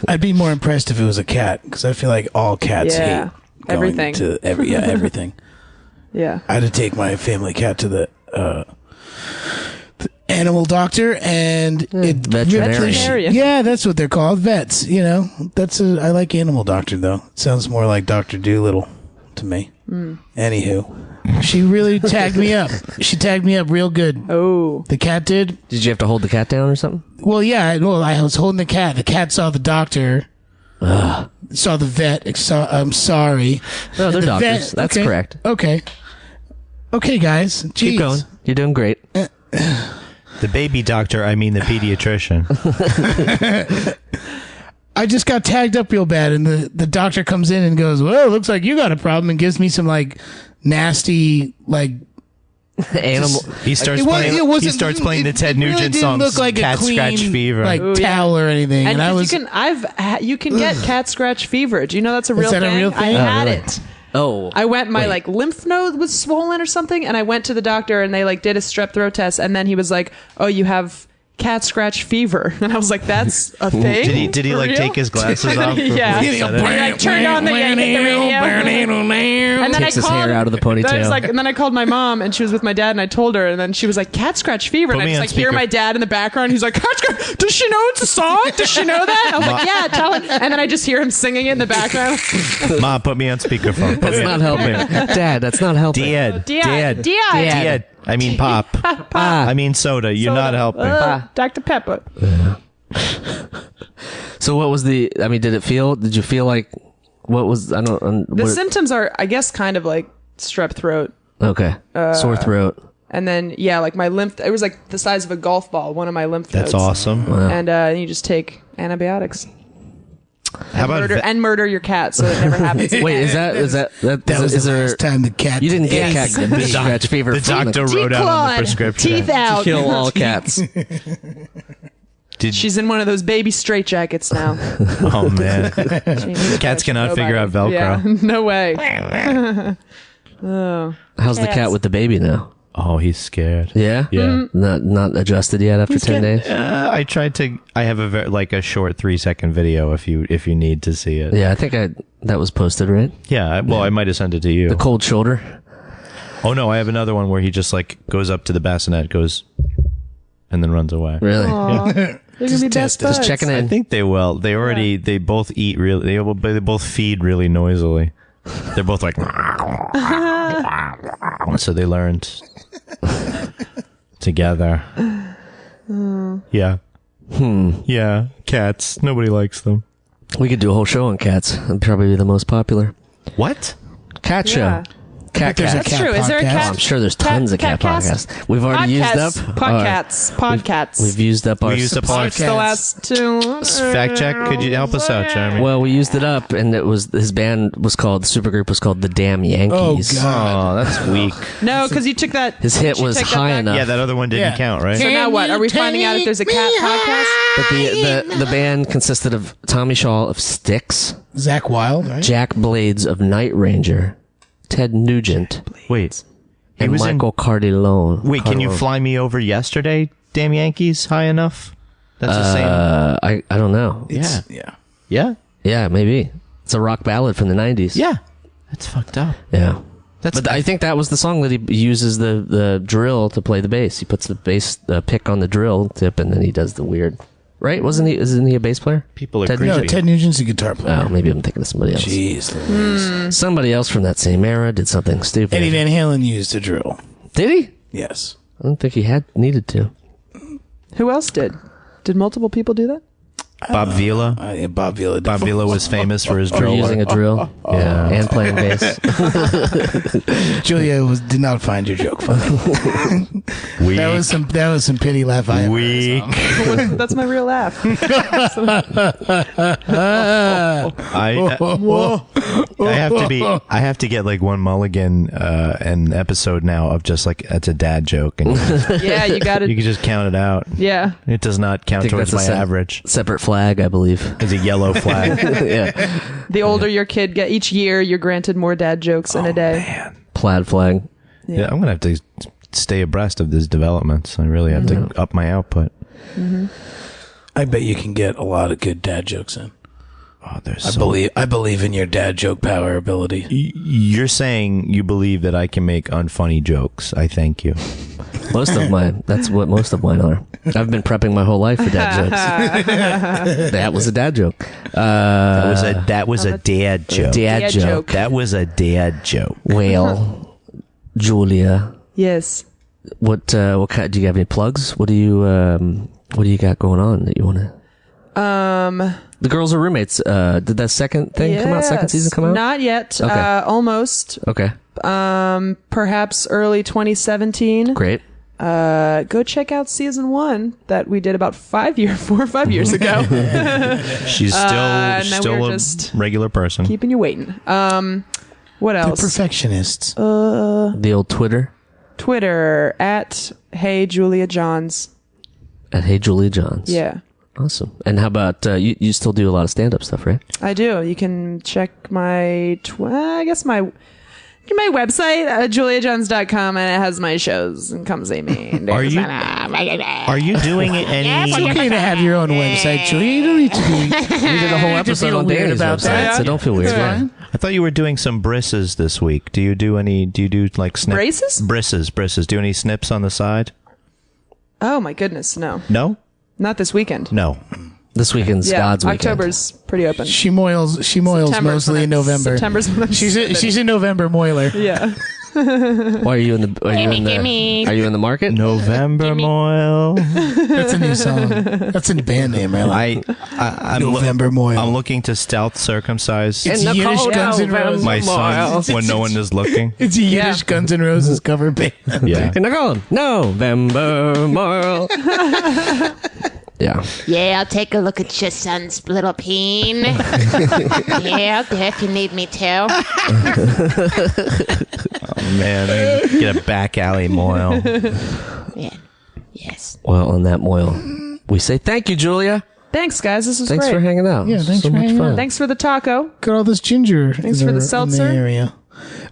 I'd be more impressed if it was a cat because I feel like all cats Yeah. hate going Everything. to everything. Yeah. I had to take my family cat to the animal doctor, and Veterinarian. Yeah, that's what they're called, vets. You know, I like animal doctor though. It sounds more like Dr. Doolittle to me. Anywho, she really tagged me up. She tagged me up real good. Oh. The cat did. Did you have to hold the cat down or something? Well, yeah. I was holding the cat. The cat saw the doctor. Saw the vet. I'm sorry. No, they're The doctors. vet- That's okay. correct. Okay, guys. Jeez. Keep going. You're doing great. the baby doctor, I mean the pediatrician. I just got tagged up real bad, and the doctor comes in and goes, "Well, looks like you got a problem," and gives me some like nasty like. Animal. He starts It wa- playing. it wasn't- He starts playing the it Ted really Nugent didn't song, look like a "Cat clean, Scratch Fever." like Ooh, yeah. towel or anything. And And I 'cause was you can get cat scratch fever. Do you know that's a real that a thing? real thing? I Oh, had really? it. Oh. I went, my Wait. like lymph node was swollen or something, and I went to the doctor and they like did a strep throat test, and then he was like, "Oh, you have cat scratch fever," and I was like, "That's a thing." Did he For like real? take his glasses off? Yeah. before he said it? And I turned on the radio. And then Takes I his called, hair out of the then I was ponytail. like, and then I called my mom, and she was with my dad, and I told her, and then she was like, "Cat scratch fever," and Put I me just on like hear speaker. my dad in the background. He's like, "Cat scratch." Does she know it's a song? Does she know that? I was like, "Yeah, tell her." And then I just hear him singing it in the background. Ma, put me on speakerphone. Put That's me not on- helping. Dad, that's not helping. Dad. Dad. Dad. I mean pop. I mean soda. You're not helping. Dr. Pepper. So what was did you feel like, what was, I don't, The symptoms are, I guess, kind of like strep throat. okay. Sore throat. And then, yeah, like my lymph, it was like the size of a golf ball, one of my lymph nodes. That's awesome. And you just take antibiotics. How about Murder your cat so it never happens again. Wait, That was the last time the cat. You didn't get cat ate me. scratch fever the from doctor Teeth wrote out on the clawed, prescription? teeth out. kill all cats. She's in one of those baby straitjackets now. Oh man, Cats cats cannot figure out Velcro. Yeah, no way. How's the cat with the baby now? Oh, he's scared. Yeah? Yeah. Not adjusted yet after 10 days? I tried to. I have a short 3-second video if you need to see it. Yeah, I think that was posted, right? Yeah. Well, I might have sent it to you. The cold shoulder. Oh no, I have another one where he just like goes up to the bassinet, goes, and then runs away. Really? They're gonna be best buds. Just checking I in. think they will. They already. They both eat really. They both feed really noisily. They're both like. So they learned together. Yeah. Yeah. Cats. Nobody likes them. We could do a whole show on cats. It'd probably be the most popular. What? Cat Yeah. show. Cat there's a cats. That's cat true. Is there a podcast. cat? I'm sure there's tons of cat cast? podcasts. We've already used up. Podcasts. We've used up our. We used up our The last two. fact check. Could you help us out, Jeremy? Well, we used it up, and it was his band was called, the supergroup was called the Damn Yankees. Oh, God. Oh, that's weak. No, because you took that. His hit did you was take that high back? enough. Yeah, that other one didn't Yeah. count, right? So now what? Are we finding out if there's a cat podcast? But the band consisted of Tommy Shaw of Styx, Zach Wilde, right? Jack Blades of Night Ranger, Ted Nugent, Wait. He and was in. Michael Cardillon. Wait, can you fly me over yesterday? Damn Yankees, high enough? That's the same. I don't know. Yeah. Yeah. Yeah. Yeah, maybe. It's a rock ballad from the 90s. Yeah. That's fucked up. Yeah. That's But I think that was the song that he uses the drill to play the bass. He puts the bass pick on the drill tip, and then he does the weird. Right? Isn't he a bass player? People are Ted creepy. No, Ted Nugent's a guitar player. Oh, maybe I'm thinking of somebody else. Jeez Louise. Somebody else from that same era did something stupid. Eddie Van Halen used a drill. Did he? Yes. I don't think he needed to. Who else did? Did multiple people do that? Bob Vila. Yeah, Bob Vila. Bob Vila was famous for his For drill using a work. drill. Yeah. And playing bass. Julia did not find your joke funny. Weak. That was some pity laugh. Weak. That's my real laugh. I have to get like one mulligan an episode now of just like it's a dad joke, and Yeah, you got you it. can just count it out. Yeah. It does not count think towards my that's a average. Separate flag, I believe. It's a yellow flag. Yeah. The older your kid get, each year you're granted more dad jokes in a day. Man. Plaid flag. Yeah, I'm gonna have to stay abreast of these developments. I really have to up my output. I bet you can get a lot of good dad jokes in. Oh, there's I believe in your dad joke power ability. You're saying you believe that I can make unfunny jokes. I thank you. Most of mine. That's what most of mine are. I've been prepping my whole life for dad jokes. That was a dad joke. That was a dad joke. Dad joke. That was a dad joke. Well, Julia, Yes. what kind? Do you have any plugs? What do you got going on that you want to? The girls are roommates. Did that second thing come out? Second season come out? Not yet. Okay. Almost. Okay, Perhaps early 2017. great. Go check out season 1 that we did about 4 or 5 years ago. She's and then still we're a just regular person. Keeping you waiting. What They're else? perfectionists. The old Twitter Twitter at Hey Julia Johns. at Hey Julia Johns. Yeah, Awesome. And how about you still do a lot of stand-up stuff, right? I do. You can check my my website, juliajohns.com, and it has my shows, and come see me. Are you doing any? It's okay to have your own website, Julia. You don't need to be. We did a whole episode feel on weird Danny's about website, that. so don't feel weird. Yeah. I thought you were doing some brisses this week. Do you do like snip? Braces? Brisses. Do any snips on the side? Oh my goodness, no, No? not this weekend. No. This weekend's Yeah, God's weekend. October's pretty open. She moils September's mostly when in November. September's when I'm She's a November moiler. yeah. Why are you in the? Are you in the market? November Moil. That's a new song. That's a band name, right? I'm November Moil. I'm looking to stealth circumcise It's Yiddish Guns N' Roses. my son when no one is looking. It's a Yiddish Guns N' Roses cover band. Yeah. And they're going November Moral. Yeah. Yeah, I'll take a look at your son's little peen. Yeah, I'll go if you need me to. Oh, man, I get a back alley Moil. Yeah. Yes. Well, on that moil, we say thank you, Julia. Thanks, guys. This was Thanks great. for hanging out. Yeah, thanks so for much hanging fun. out. Thanks for the taco. Got all this ginger. Thanks for the seltzer. In the area.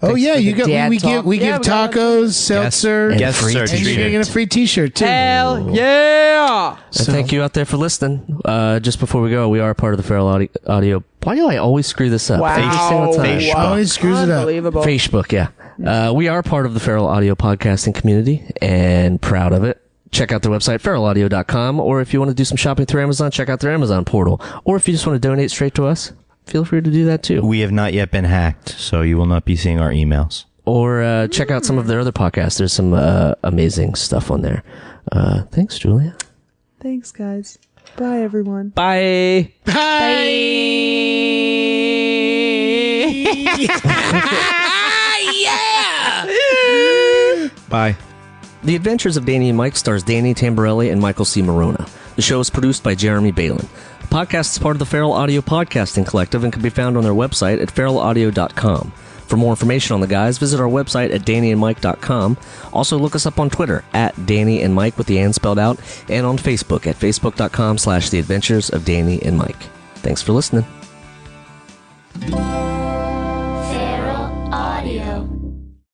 Oh yeah, for you the got dad we talk. give Yeah, we got tacos, seltzer, And Guests free are and you're treated. getting a free T-shirt too. Hell yeah! And thank you out there for listening. Just before we go, we are part of the Feral Audio. Why do I always screw this up? Wow. Every single time. Facebook. Always screws it up. Unbelievable. Facebook, yeah. We are part of the Feral Audio podcasting community and proud of it. Check out their website, feralaudio.com, or if you want to do some shopping through Amazon, check out their Amazon portal. Or if you just want to donate straight to us, feel free to do that too. We have not yet been hacked, so you will not be seeing our emails. Or check out some of their other podcasts. There's some amazing stuff on there. Thanks, Julia. Thanks, guys. Bye, everyone. Bye. Bye. The Adventures of Danny and Mike stars Danny Tamborelli and Michael C. Morona. The show is produced by Jeremy Balin. The podcast is part of the Feral Audio Podcasting Collective and can be found on their website at feralaudio.com. For more information on the guys, visit our website at dannyandmike.com. Also, look us up on Twitter at Danny and Mike with the and spelled out, and on Facebook at facebook.com/The Adventures of Danny and Mike. Thanks for listening.